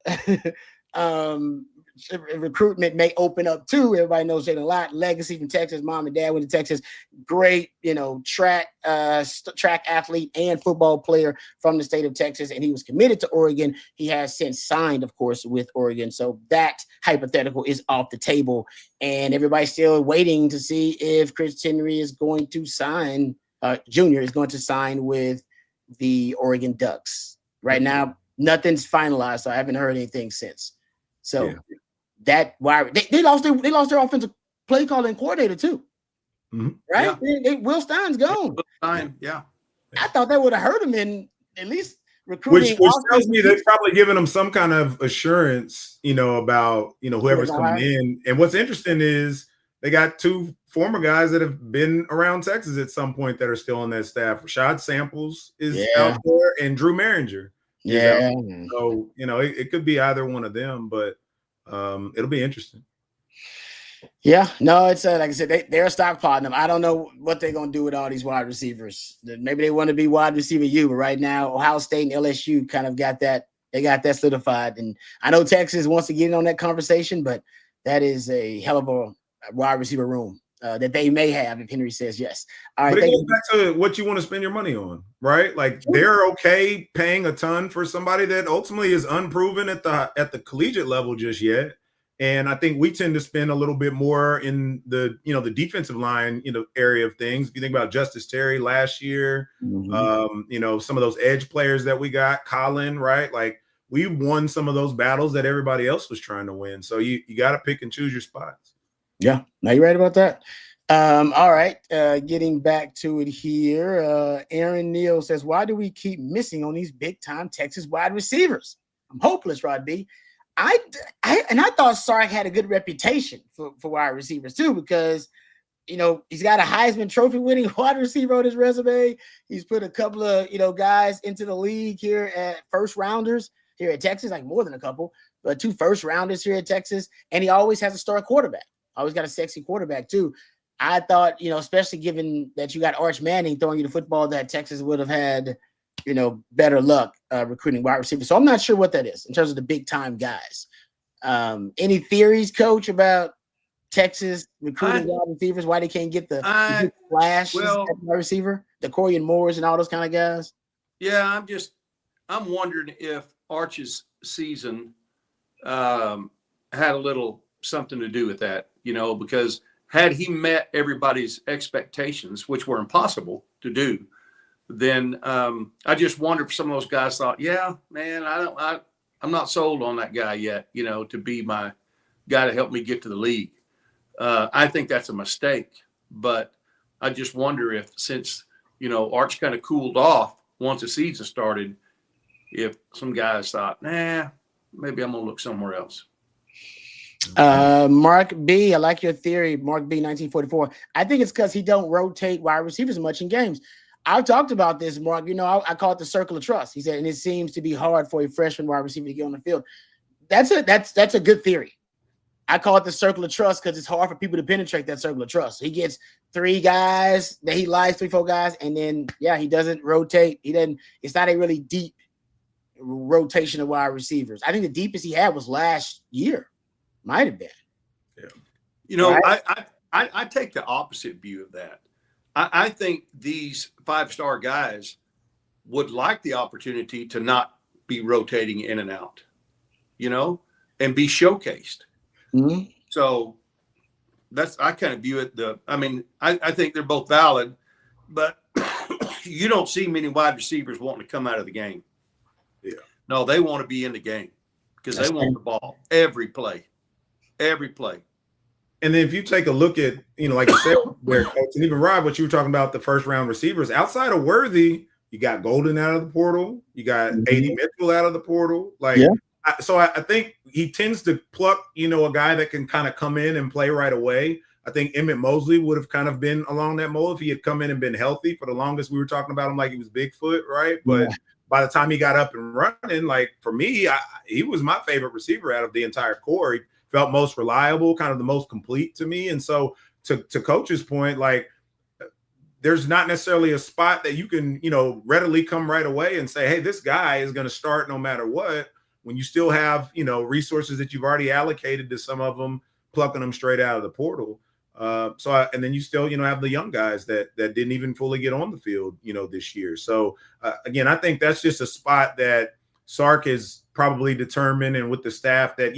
recruitment may open up too. Everybody knows Jalen Lott, legacy from Texas. Mom and dad went to Texas. Great, track athlete and football player from the state of Texas, and he was committed to Oregon. He has since signed, of course, with Oregon. So that hypothetical is off the table, and everybody's still waiting to see if Chris Henry is going to sign. Junior is going to sign with the Oregon Ducks. Right now, nothing's finalized, so I haven't heard anything since. So. That why they lost their offensive play calling coordinator too, right? Yeah. Will Stein's gone. Yeah. I thought that would have hurt him in at least recruiting. Which tells me they've probably given him some kind of assurance, about whoever's coming in. And what's interesting is they got 2 former guys that have been around Texas at some point that are still on that staff. Rashad Samples is out there, and Drew Maringer. Yeah. So it could be either one of them, but. It'll be interesting. Yeah, no, it's like I said, they're stockpiling them. I don't know what they're gonna do with all these wide receivers. Maybe they want to be wide receiver U, but right now Ohio State and LSU kind of got that. They got that solidified, and I know Texas wants to get in on that conversation, but that is a hell of a wide receiver room that they may have if Henry says yes. All right, but it goes back to what you want to spend your money on, right? Like they're okay paying a ton for somebody that ultimately is unproven at the collegiate level just yet. And I think we tend to spend a little bit more in the the defensive line area of things. If you think about Justice Terry last year, some of those edge players that we got, Colin, right? Like we won some of those battles that everybody else was trying to win. So you got to pick and choose your spots. Yeah, no, you're right about that. All right, getting back to it here. Aaron Neal says, why do we keep missing on these big time Texas wide receivers? I'm hopeless, Rod B. I thought Sark had a good reputation for wide receivers too, because he's got a Heisman Trophy winning wide receiver on his resume. He's put a couple of guys into the league here at first rounders here at Texas, like more than a couple, but 2 first rounders here at Texas, and he always has a star quarterback. Always got a sexy quarterback too. I thought, especially given that you got Arch Manning throwing you the football, that Texas would have had, better luck recruiting wide receivers. So I'm not sure what that is in terms of the big time guys. Any theories, Coach, about Texas recruiting wide receivers? Why they can't get the flash wide receiver, the Corian Moores and all those kind of guys? Yeah, I'm wondering if Arch's season had a little something to do with that, because had he met everybody's expectations, which were impossible to do, then I just wonder if some of those guys thought, yeah, man, I'm not sold on that guy yet, to be my guy to help me get to the league. I think that's a mistake, but I just wonder if, since, Arch kind of cooled off once the season started, if some guys thought, nah, maybe I'm going to look somewhere else. Mark B, I like your theory. Mark B, 1944. I think it's because he don't rotate wide receivers much in games. I've talked about this, Mark. I call it the circle of trust. He said, and it seems to be hard for a freshman wide receiver to get on the field. That's a good theory. I call it the circle of trust because it's hard for people to penetrate that circle of trust. He gets 3 guys that he likes, 3, 4 guys, and then he doesn't rotate. It's not a really deep rotation of wide receivers. I think the deepest he had was last year. Might have been. Yeah. Right? I take the opposite view of that. I think these 5-star guys would like the opportunity to not be rotating in and out, and be showcased. Mm-hmm. So I kind of view it. I think they're both valid, but you don't see many wide receivers wanting to come out of the game. Yeah. No, they want to be in the game because they want the ball every play. And then if you take a look at, like you said, where Coach, and even Rob, what you were talking about, the first round receivers, outside of Worthy, you got Golden out of the portal, you got A.D. Mitchell out of the portal. So I think he tends to pluck, a guy that can kind of come in and play right away. I think Emmett Mosley would have kind of been along that mold if he had come in and been healthy. For the longest, we were talking about him like he was Bigfoot, right? But by the time he got up and running, like for me, he was my favorite receiver out of the entire core. He felt most reliable, kind of the most complete to me. And so to Coach's point, like there's not necessarily a spot that you can, readily come right away and say, hey, this guy is going to start no matter what, when you still have, resources that you've already allocated to some of them, plucking them straight out of the portal. And then you still, have the young guys that didn't even fully get on the field, this year. So again, I think that's just a spot that Sark is probably determined, and with the staff that,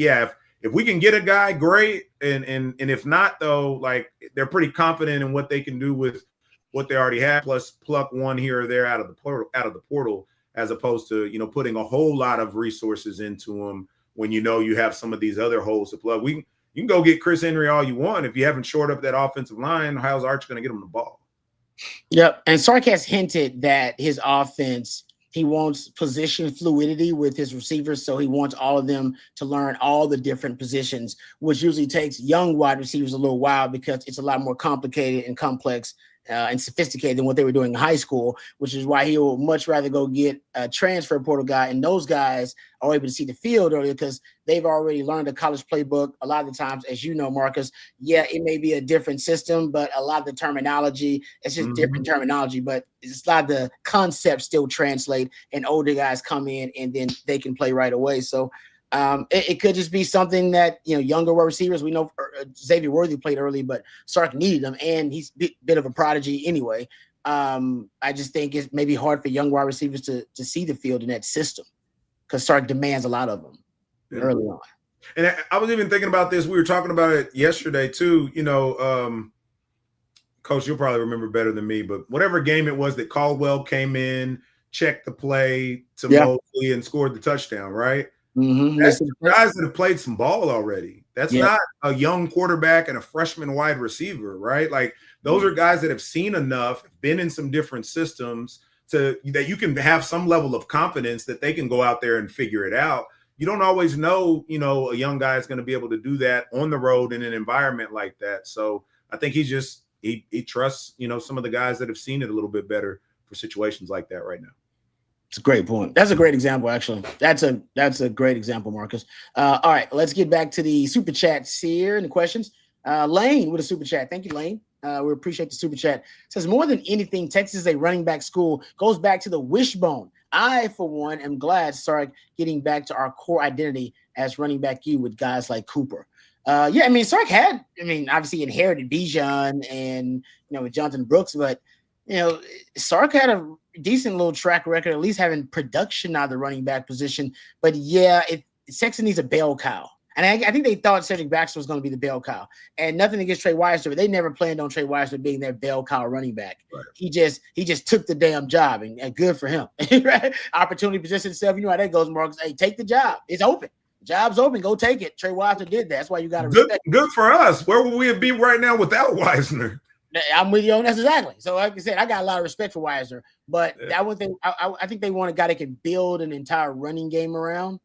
if we can get a guy, great. And if not, though, like they're pretty confident in what they can do with what they already have, plus pluck one here or there out of the portal, as opposed to, putting a whole lot of resources into them when you have some of these other holes to plug. You can go get Chris Henry all you want. If you haven't shored up that offensive line, how's Arch going to get him the ball? Yep. And Sark has hinted that his offense, he wants position fluidity with his receivers. So he wants all of them to learn all the different positions, which usually takes young wide receivers a little while because it's a lot more complicated and complex and sophisticated than what they were doing in high school, which is why he will much rather go get a transfer portal guy. And those guys are able to see the field earlier because they've already learned a college playbook. A lot of the times, as you know, Marcus, it may be a different system, but a lot of the terminology, it's just different terminology, but it's a lot of the concepts still translate, and older guys come in and then they can play right away. So it could just be something that, younger wide receivers, we know Xavier Worthy played early, but Sark needed him, and he's a bit of a prodigy anyway. I just think it's maybe hard for young wide receivers to see the field in that system because Sark demands a lot of them early on. And I was even thinking about this. We were talking about it yesterday too. Coach, you'll probably remember better than me, but whatever game it was that Caldwell came in, checked the play to Mosley and scored the touchdown, right? Mm-hmm. That's guys that have played some ball already. That's not a young quarterback and a freshman wide receiver, right? Like those are guys that have seen enough, been in some different systems that you can have some level of confidence that they can go out there and figure it out. You don't always know, a young guy is going to be able to do that on the road in an environment like that. So I think he trusts, some of the guys that have seen it a little bit better for situations like that right now. It's a great point. That's a great example, actually. That's a great example, Marcus. All right, let's get back to the super chats here and the questions. Lane with a super chat. Thank you, Lane. We appreciate the super chat. It says, more than anything, Texas is a running back school. Goes back to the wishbone. I, for one, am glad Sark getting back to our core identity as running back you with guys like Cooper. Sark had, obviously inherited Bijan and, with Jonathan Brooks, but, Sark had a decent little track record, at least having production out of the running back position. But Texas needs a bell cow. And I think they thought Cedric Baxter was going to be the bell cow. And nothing against Trey Weiser, but they never planned on Trey Weiser being their bell cow running back. Right. He just took the damn job, and good for him. Right? Opportunity presents itself. You know how that goes, Marcus. Hey, take the job. It's open. Job's open. Go take it. Trey Weiser did that. That's why you got to respect. Good for us. Where would we be right now without Weisner? I'm with you on that exactly. So, like I said, I got a lot of respect for Weiser, but that one thing, I think they want a guy that can build an entire running game around.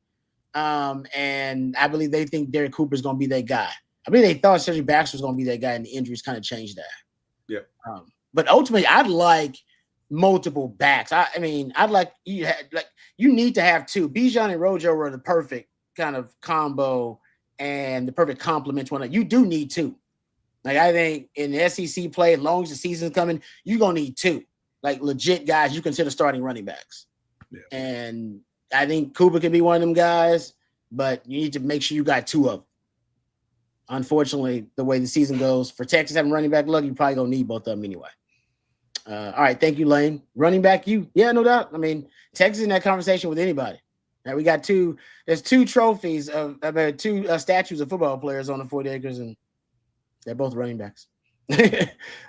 And I believe they think Derek Cooper is going to be that guy. I believe they thought Cedric Baxter was going to be that guy, and the injuries kind of changed that. Yeah. But ultimately, I'd like multiple backs. I'd like you need to have two. Bijan and Rojo were the perfect kind of combo and the perfect complement to one another. You do need two. Like, I think in the SEC play, as long as the season's coming, you're going to need two, like legit guys you consider starting running backs. Yeah. And I think Cooper can be one of them guys, but you need to make sure you got two of them. Unfortunately, the way the season goes, for Texas having running back luck, you probably going to need both of them anyway. All right, thank you, Lane. Running back you. Yeah, no doubt. Texas in that conversation with anybody. Now, we got there's two trophies two statues of football players on the 40 acres, and they're both running backs.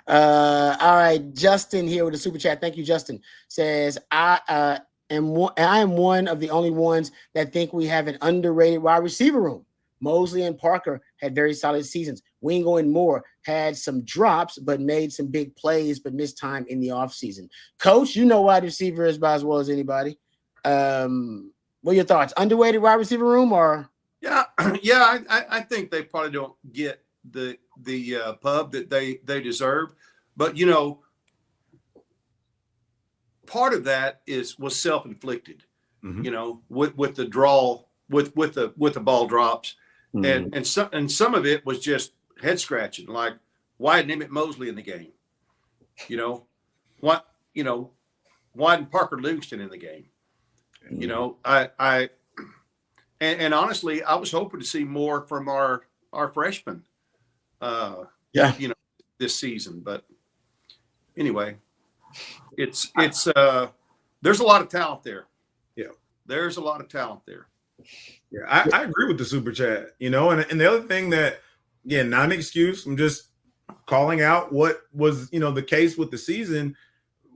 All right, Justin here with a super chat. Thank you, Justin. Says, I am one of the only ones that think we have an underrated wide receiver room. Mosley and Parker had very solid seasons. Wingo and Moore had some drops, but made some big plays, but missed time in the offseason. Coach, you know wide receiver is about as well as anybody. What are your thoughts? Underrated wide receiver room, or? Yeah, I think they probably don't get the pub that they deserve, but part of that was self-inflicted. Mm-hmm. With the draw, with the ball drops, mm-hmm. and some of it was just head scratching, like why didn't Emmett Mosley in the game? Why didn't Parker Livingston in the game? Mm-hmm. And honestly, I was hoping to see more from our freshmen. This season, but anyway, it's there's a lot of talent there. Yeah, there's a lot of talent there. Yeah, I agree with the super chat. And the other thing that, again, not an excuse, I'm just calling out what was the case with the season.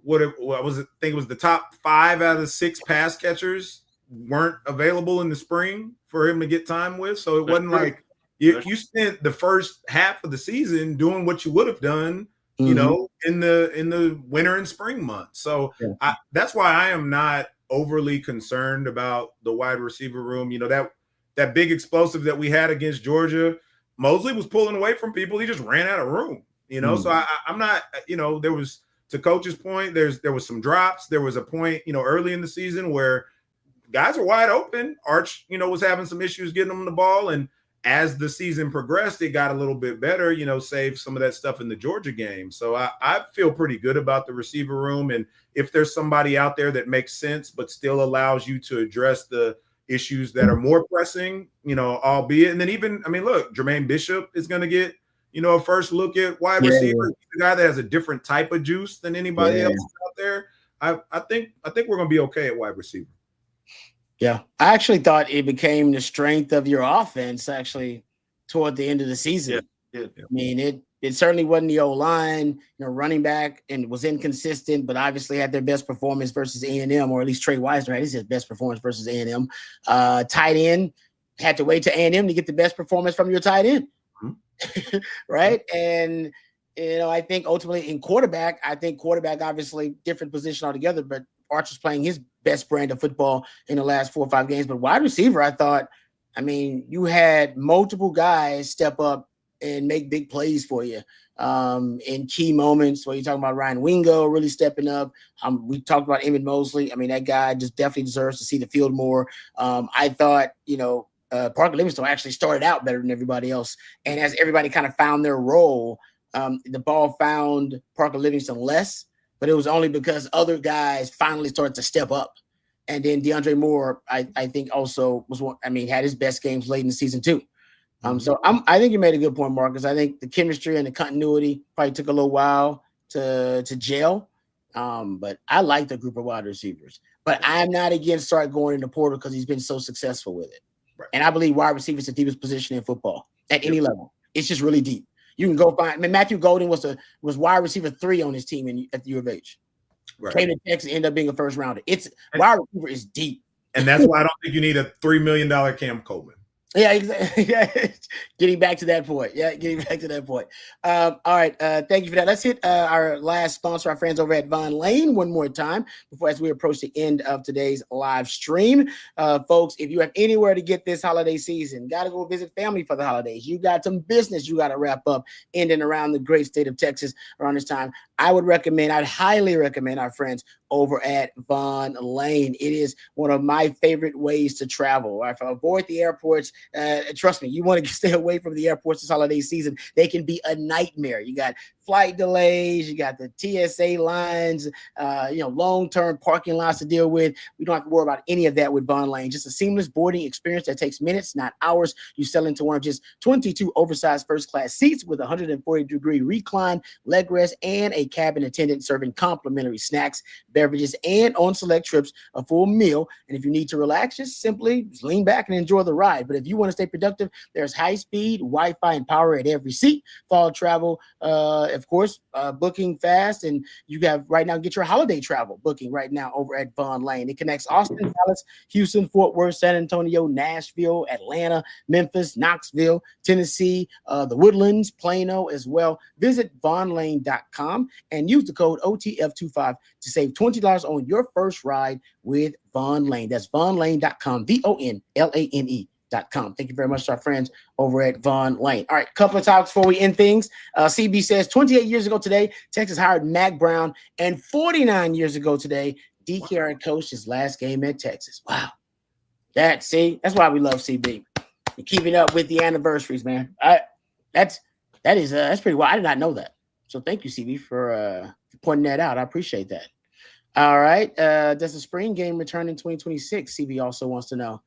What was it? I think it was the top 5 out of 6 pass catchers weren't available in the spring for him to get time with. So it wasn't like you spent the first half of the season doing what you would have done, mm-hmm. In the winter and spring months. So that's why I am not overly concerned about the wide receiver room. That big explosive that we had against Georgia, Mosley was pulling away from people. He just ran out of room, Mm-hmm. So I'm not, there was, to Coach's point, there was some drops. There was a point, early in the season where guys are wide open. Arch, was having some issues getting them the ball. And as the season progressed, it got a little bit better, save some of that stuff in the Georgia game. So I feel pretty good about the receiver room. And if there's somebody out there that makes sense, but still allows you to address the issues that are more pressing, albeit, and then even, look, Jermaine Bishop is going to get, a first look at wide receiver. He's the guy that has a different type of juice than anybody else out there. I think we're going to be okay at wide receiver. Yeah, I actually thought it became the strength of your offense actually toward the end of the season. Yeah. it certainly wasn't the O-line, running back, and was inconsistent, but obviously had their best performance versus A&M, or at least Trey Wisner had his best performance versus A&M. Tight end, had to wait to A&M to get the best performance from your tight end. Right? And, I think ultimately in quarterback, obviously different position altogether, but Archer's playing his best brand of football in the last 4 or 5 games. But wide receiver, I thought, you had multiple guys step up and make big plays for you in key moments. Where you're talking about Ryan Wingo really stepping up. We talked about Emmett Mosley. That guy just definitely deserves to see the field more. I thought, Parker Livingston actually started out better than everybody else. And as everybody kind of found their role, the ball found Parker Livingston less, but it was only because other guys finally started to step up. And then DeAndre Moore, I think also had his best games late in the season too. So I think you made a good point, Marcus. I think the chemistry and the continuity probably took a little while to gel. But I like the group of wide receivers. But I'm not against start going into Porter because he's been so successful with it. Right. And I believe wide receiver is the deepest position in football at any level. It's just really deep. You can go find. Matthew Golden was wide receiver 3 on his team at the U of H. Right. Came to Texas, ended up being a first rounder. Wide receiver is deep, and that's why I don't think you need a $3 million Cam Coleman. Yeah, exactly. Getting back to that point. All right. Thank you for that. Let's hit our last sponsor, our friends over at Von Lane, one more time as we approach the end of today's live stream. Folks, if you have anywhere to get this holiday season, got to go visit family for the holidays. You got some business you got to wrap up in and around the great state of Texas around this time. I'd highly recommend our friends over at Von Lane. It is one of my favorite ways to travel. If I avoid the airports, trust me, you want to stay away from the airports this holiday season. They can be a nightmare. You got flight delays, you got the TSA lines, long-term parking lots to deal with. We don't have to worry about any of that with Von Lane. Just a seamless boarding experience that takes minutes, not hours. You settle into one of just 22 oversized first-class seats with a 140-degree recline, leg rest, and a cabin attendant serving complimentary snacks, beverages, and on select trips, a full meal. And if you need to relax, just simply lean back and enjoy the ride. But if you want to stay productive, there's high-speed Wi-Fi and power at every seat. Fall travel, of course, booking fast. And you have right now, get your holiday travel booking right now over at Von Lane. It connects Austin, Dallas, Houston, Fort Worth, San Antonio, Nashville, Atlanta, Memphis, Knoxville, Tennessee, the Woodlands, Plano as well. Visit vonlane.com and use the code OTF25 to save $20 on your first ride with Von Lane. That's vonlane.com, VONLANE.com. Thank you very much to our friends over at Von Lane. All right, couple of topics before we end things. CB says 28 years ago today, Texas hired Mack Brown, and 49 years ago today, DK coached his last game at Texas. Wow. That's why we love CB. You're keeping up with the anniversaries, man. That's pretty wild. I did not know that. So thank you, CB, for pointing that out. I appreciate that. All right. Does the spring game return in 2026? CB also wants to know.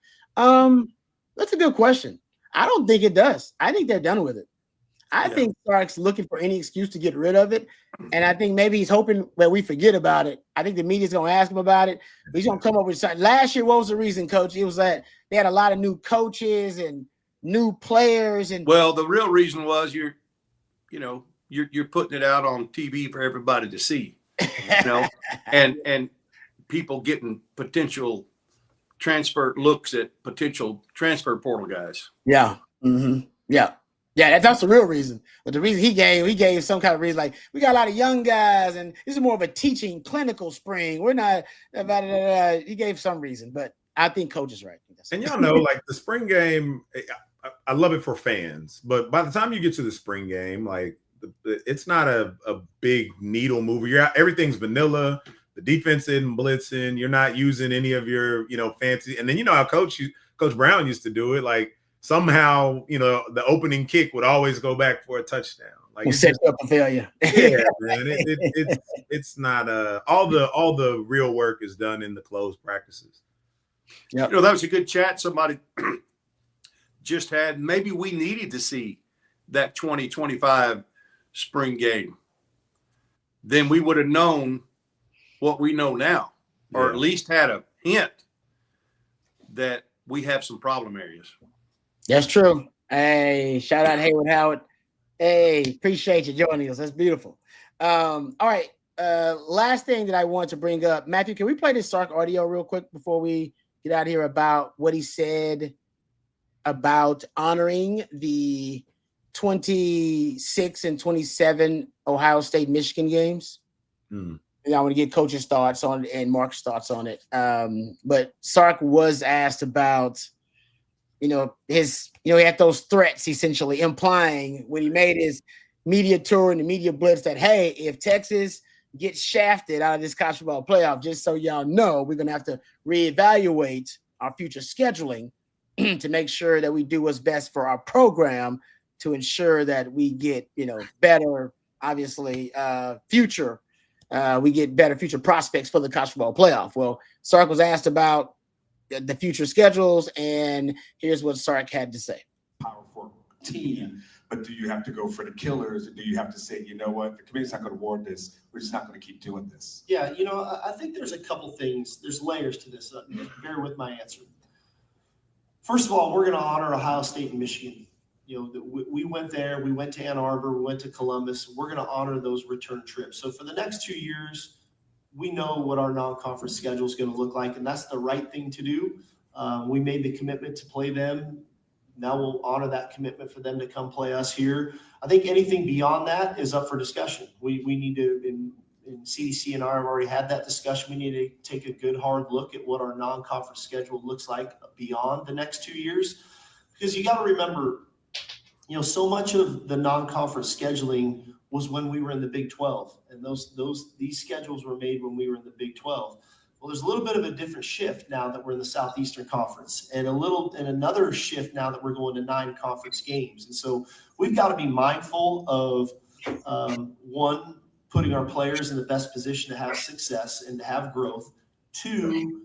That's a good question. I don't think it does. I think they're done with it. I think Sark's looking for any excuse to get rid of it. And I think maybe he's hoping that we forget about it. I think the media's going to ask him about it. But he's going to come up with something. Last year, what was the reason, Coach? It was that they had a lot of new coaches and new players. And well, the real reason was you're putting it out on TV for everybody to see, and people getting potential transfer looks at potential transfer portal guys. Yeah. Mm-hmm. Yeah. Yeah, that's the real reason. But the reason he gave some kind of reason, like, we got a lot of young guys, and this is more of a teaching clinical spring. We're not about he gave some reason, but I think Coach is right. And y'all know, like, the spring game, I love it for fans, but by the time you get to the spring game, like, it's not a big needle mover. Everything's vanilla. The defense isn't blitzing. You're not using any of your, fancy. And then how Coach Brown used to do it. Like, somehow, the opening kick would always go back for a touchdown. Like, it sets up a failure. Yeah, man. It's not all the real work is done in the closed practices. Yeah, that was a good chat. Somebody just had. Maybe we needed to see that 2025 spring game. Then we would have known what we know now, or at least had a hint that we have some problem areas. That's true. Hey, shout out Hayward Howard. Hey, appreciate you joining us. That's beautiful. All right. Last thing that I want to bring up, Matthew, can we play this Sark audio real quick before we get out of here about what he said about honoring the 26 and 27 Ohio State Michigan games? And I want to get coach's thoughts on it and Mark's thoughts on it. But Sark was asked about, he had those threats essentially implying when he made his media tour and the media blitz that, hey, if Texas gets shafted out of this college football playoff, just so y'all know, we're going to have to reevaluate our future scheduling to make sure that we do what's best for our program to ensure that we get, better, obviously, future. We get better future prospects for the college football playoff. Well, Sark was asked about the future schedules, and here's what Sark had to say. Powerful team, but do you have to go for the killers, or do you have to say, you know what, the committee's not going to award this, we're just not going to keep doing this? Yeah, I think there's a couple things, there's layers to this. Bear with my answer. First of all, we're going to honor Ohio State and Michigan. We went there, we went to Ann Arbor, we went to Columbus. We're going to honor those return trips. So for the next 2 years, we know what our non-conference schedule is going to look like, and that's the right thing to do. We made the commitment to play them. Now we'll honor that commitment for them to come play us here. I think anything beyond that is up for discussion. We need to, in CDC and I have already had that discussion. We need to take a good hard look at what our non-conference schedule looks like beyond the next 2 years. Because you got to remember, so much of the non-conference scheduling was when we were in the Big 12, and these schedules were made when we were in the Big 12. Well, there's a little bit of a different shift now that we're in the Southeastern Conference, and another shift now that we're going to 9 conference games. And so we've got to be mindful of one, putting our players in the best position to have success and to have growth. 2,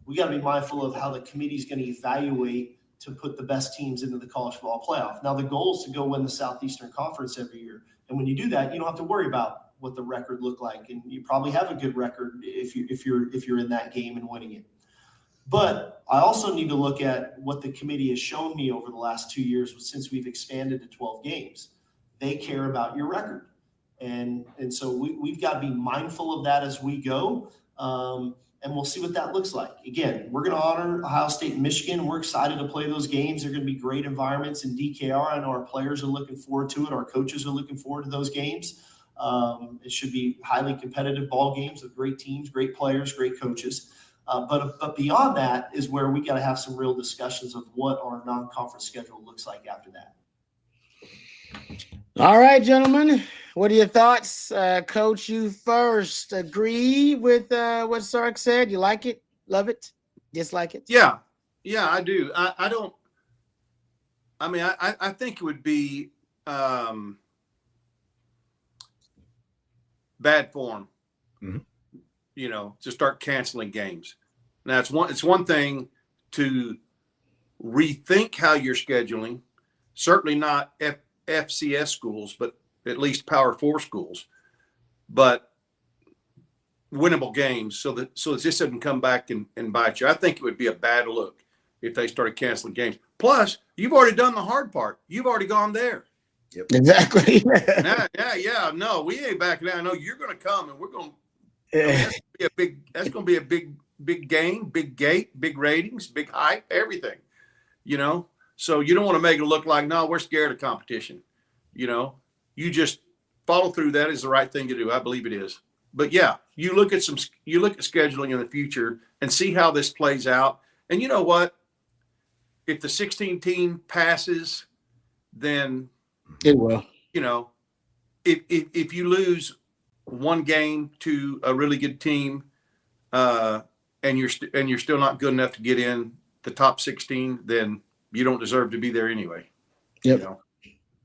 we got to be mindful of how the committee is going to evaluate to put the best teams into the college football playoff. Now the goal is to go win the Southeastern Conference every year. And when you do that, you don't have to worry about what the record looked like. And you probably have a good record if you're in that game and winning it. But I also need to look at what the committee has shown me over the last 2 years since we've expanded to 12 games. They care about your record. And so we've got to be mindful of that as we go. And we'll see what that looks like. Again, we're going to honor Ohio State and Michigan. We're excited to play those games. They're going to be great environments in DKR. I know our players are looking forward to it. Our coaches are looking forward to those games. It should be highly competitive ball games with great teams, great players, great coaches. But beyond that is where we got to have some real discussions of what our non-conference schedule looks like after that. All right, gentlemen. What are your thoughts? Coach, you first. Agree with what Sark said? You like it? Love it? Dislike it? Yeah, I do. I think it would be bad form, to start canceling games. Now it's one thing to rethink how you're scheduling, certainly not FCS schools, but at least Power 4 schools, but winnable games so this doesn't come back and bite you. I think it would be a bad look if they started canceling games. Plus, you've already done the hard part. You've already gone there. Yep. Exactly. Yeah. No, we ain't backing down. No, you're going to come, and we're going to. That's going to be a big game, big gate, big ratings, big hype, everything. So you don't want to make it look like, no, we're scared of competition. You just follow through. That is the right thing to do. I believe it is. But yeah, you look at scheduling in the future and see how this plays out. And you know what? If the 16 team passes, then it will. If you lose one game to a really good team, and you're still not good enough to get in the top 16, then you don't deserve to be there anyway. Yep.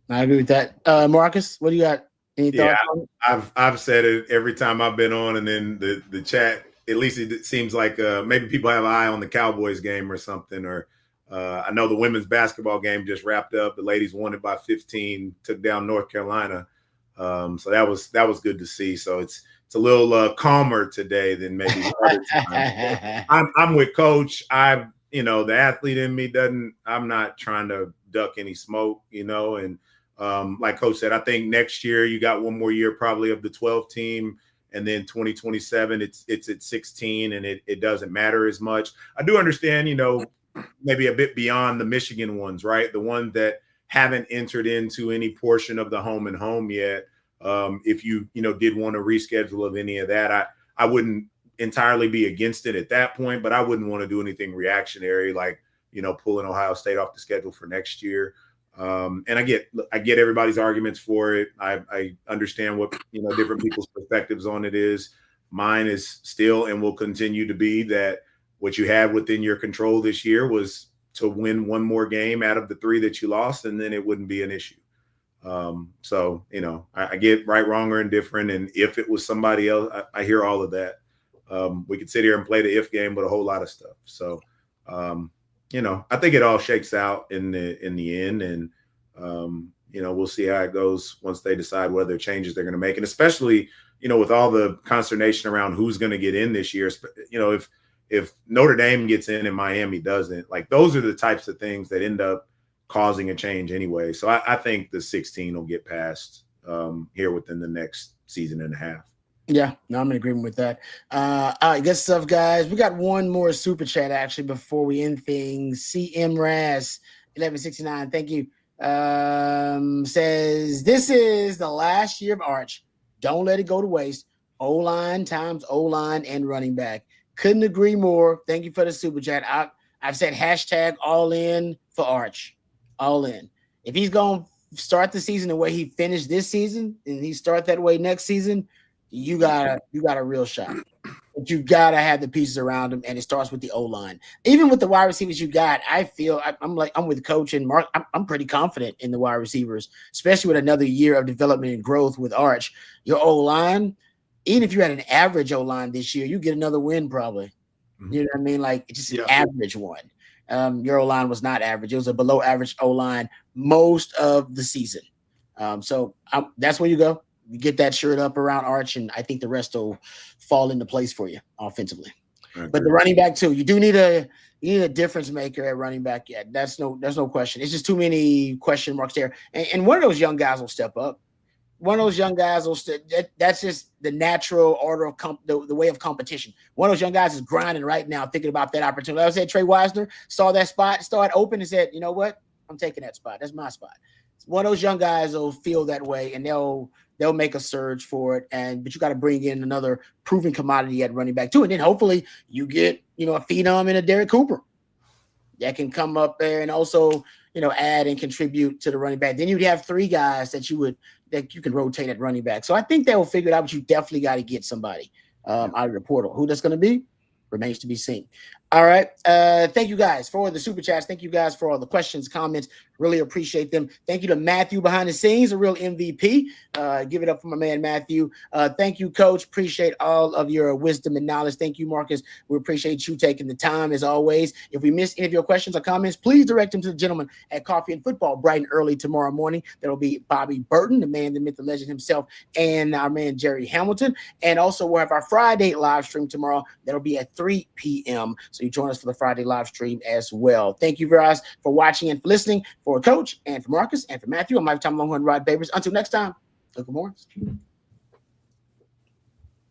I agree with that. Marcus, what do you got? Any thoughts on it? I've said it every time I've been on, and then the chat, at least it seems like maybe people have an eye on the Cowboys game or something, or I know the women's basketball game just wrapped up. The ladies won it by 15, took down North Carolina. So that was good to see. So it's a little calmer today than maybe the other time. I'm with Coach. The athlete in me I'm not trying to duck any smoke, and like Coach said, I think next year you got one more year probably of the 12 team. And then 2027, it's at 16, and it doesn't matter as much. I do understand, maybe a bit beyond the Michigan ones, right? The ones that haven't entered into any portion of the home and home yet. If you did want to reschedule of any of that, I wouldn't entirely be against it at that point, but I wouldn't want to do anything reactionary like pulling Ohio State off the schedule for next year. And I get everybody's arguments for it. I understand what different people's perspectives on it is. Mine is still and will continue to be that what you had within your control this year was to win one more game out of the 3 that you lost, and then it wouldn't be an issue. So I get right, wrong, or indifferent, and if it was somebody else, I hear all of that. We could sit here and play the if game with a whole lot of stuff. So I think it all shakes out in the end, and we'll see how it goes once they decide whether changes they're going to make, and especially with all the consternation around who's going to get in this year. If Notre Dame gets in and Miami doesn't, like those are the types of things that end up causing a change anyway. So I think the 16 will get passed here within the next season and a half. Yeah, no, I'm in agreement with that. All right, good stuff, guys. We got one more super chat actually before we end things. CM Raz 1169, thank you. Says this is the last year of Arch. Don't let it go to waste. O-line times O-line and running back. Couldn't agree more. Thank you for the super chat. I've said hashtag all in for Arch. All in. If he's going to start the season the way he finished this season and he start that way next season, you got a real shot. But you got to have the pieces around him, and it starts with the O-line. Even with the wide receivers you got, I feel I'm with Coach and Mark. I'm pretty confident in the wide receivers, especially with another year of development and growth with Arch. Your O-line, even if you had an average O-line this year, you get another win probably. Mm-hmm. You know what I mean? Like just an average one. Your O-line was not average. It was a below average O-line most of the season. So that's where you go. You get that shirt up around Arch, and I think the rest will fall into place for you offensively. But the running back too, you need a difference maker at running back. Yeah, there's no question. It's just too many question marks there. And one of those young guys will step up. One of those young guys will that's just the natural order of the way of competition. One of those young guys is grinding right now, thinking about that opportunity. I said Trey Wisner saw that spot, started open, and said, "You know what? I'm taking that spot. That's my spot." One of those young guys will feel that way, and they'll make a surge for it. But you got to bring in another proven commodity at running back too, and then hopefully you get a phenom in a Derek Cooper that can come up there and also add and contribute to the running back. Then you'd have 3 guys that you can rotate at running back. So I think they will figure it out, but you definitely got to get somebody out of the portal. Who that's going to be remains to be seen. All right. Thank you guys for the super chats. Thank you guys for all the questions, comments. Really appreciate them. Thank you to Matthew behind the scenes, a real MVP. Give it up for my man, Matthew. Thank you, Coach. Appreciate all of your wisdom and knowledge. Thank you, Marcus. We appreciate you taking the time as always. If we missed any of your questions or comments, please direct them to the gentleman at Coffee and Football bright and early tomorrow morning. That'll be Bobby Burton, the man, the myth, the legend himself, and our man, Jerry Hamilton. And also we'll have our Friday live stream tomorrow. That'll be at 3 p.m. So you join us for the Friday live stream as well. Thank you guys for watching and for listening. For Coach and for Marcus and for Matthew, I'm lifetime Longhorn Rod Babers. Until next time, Uncle Morris.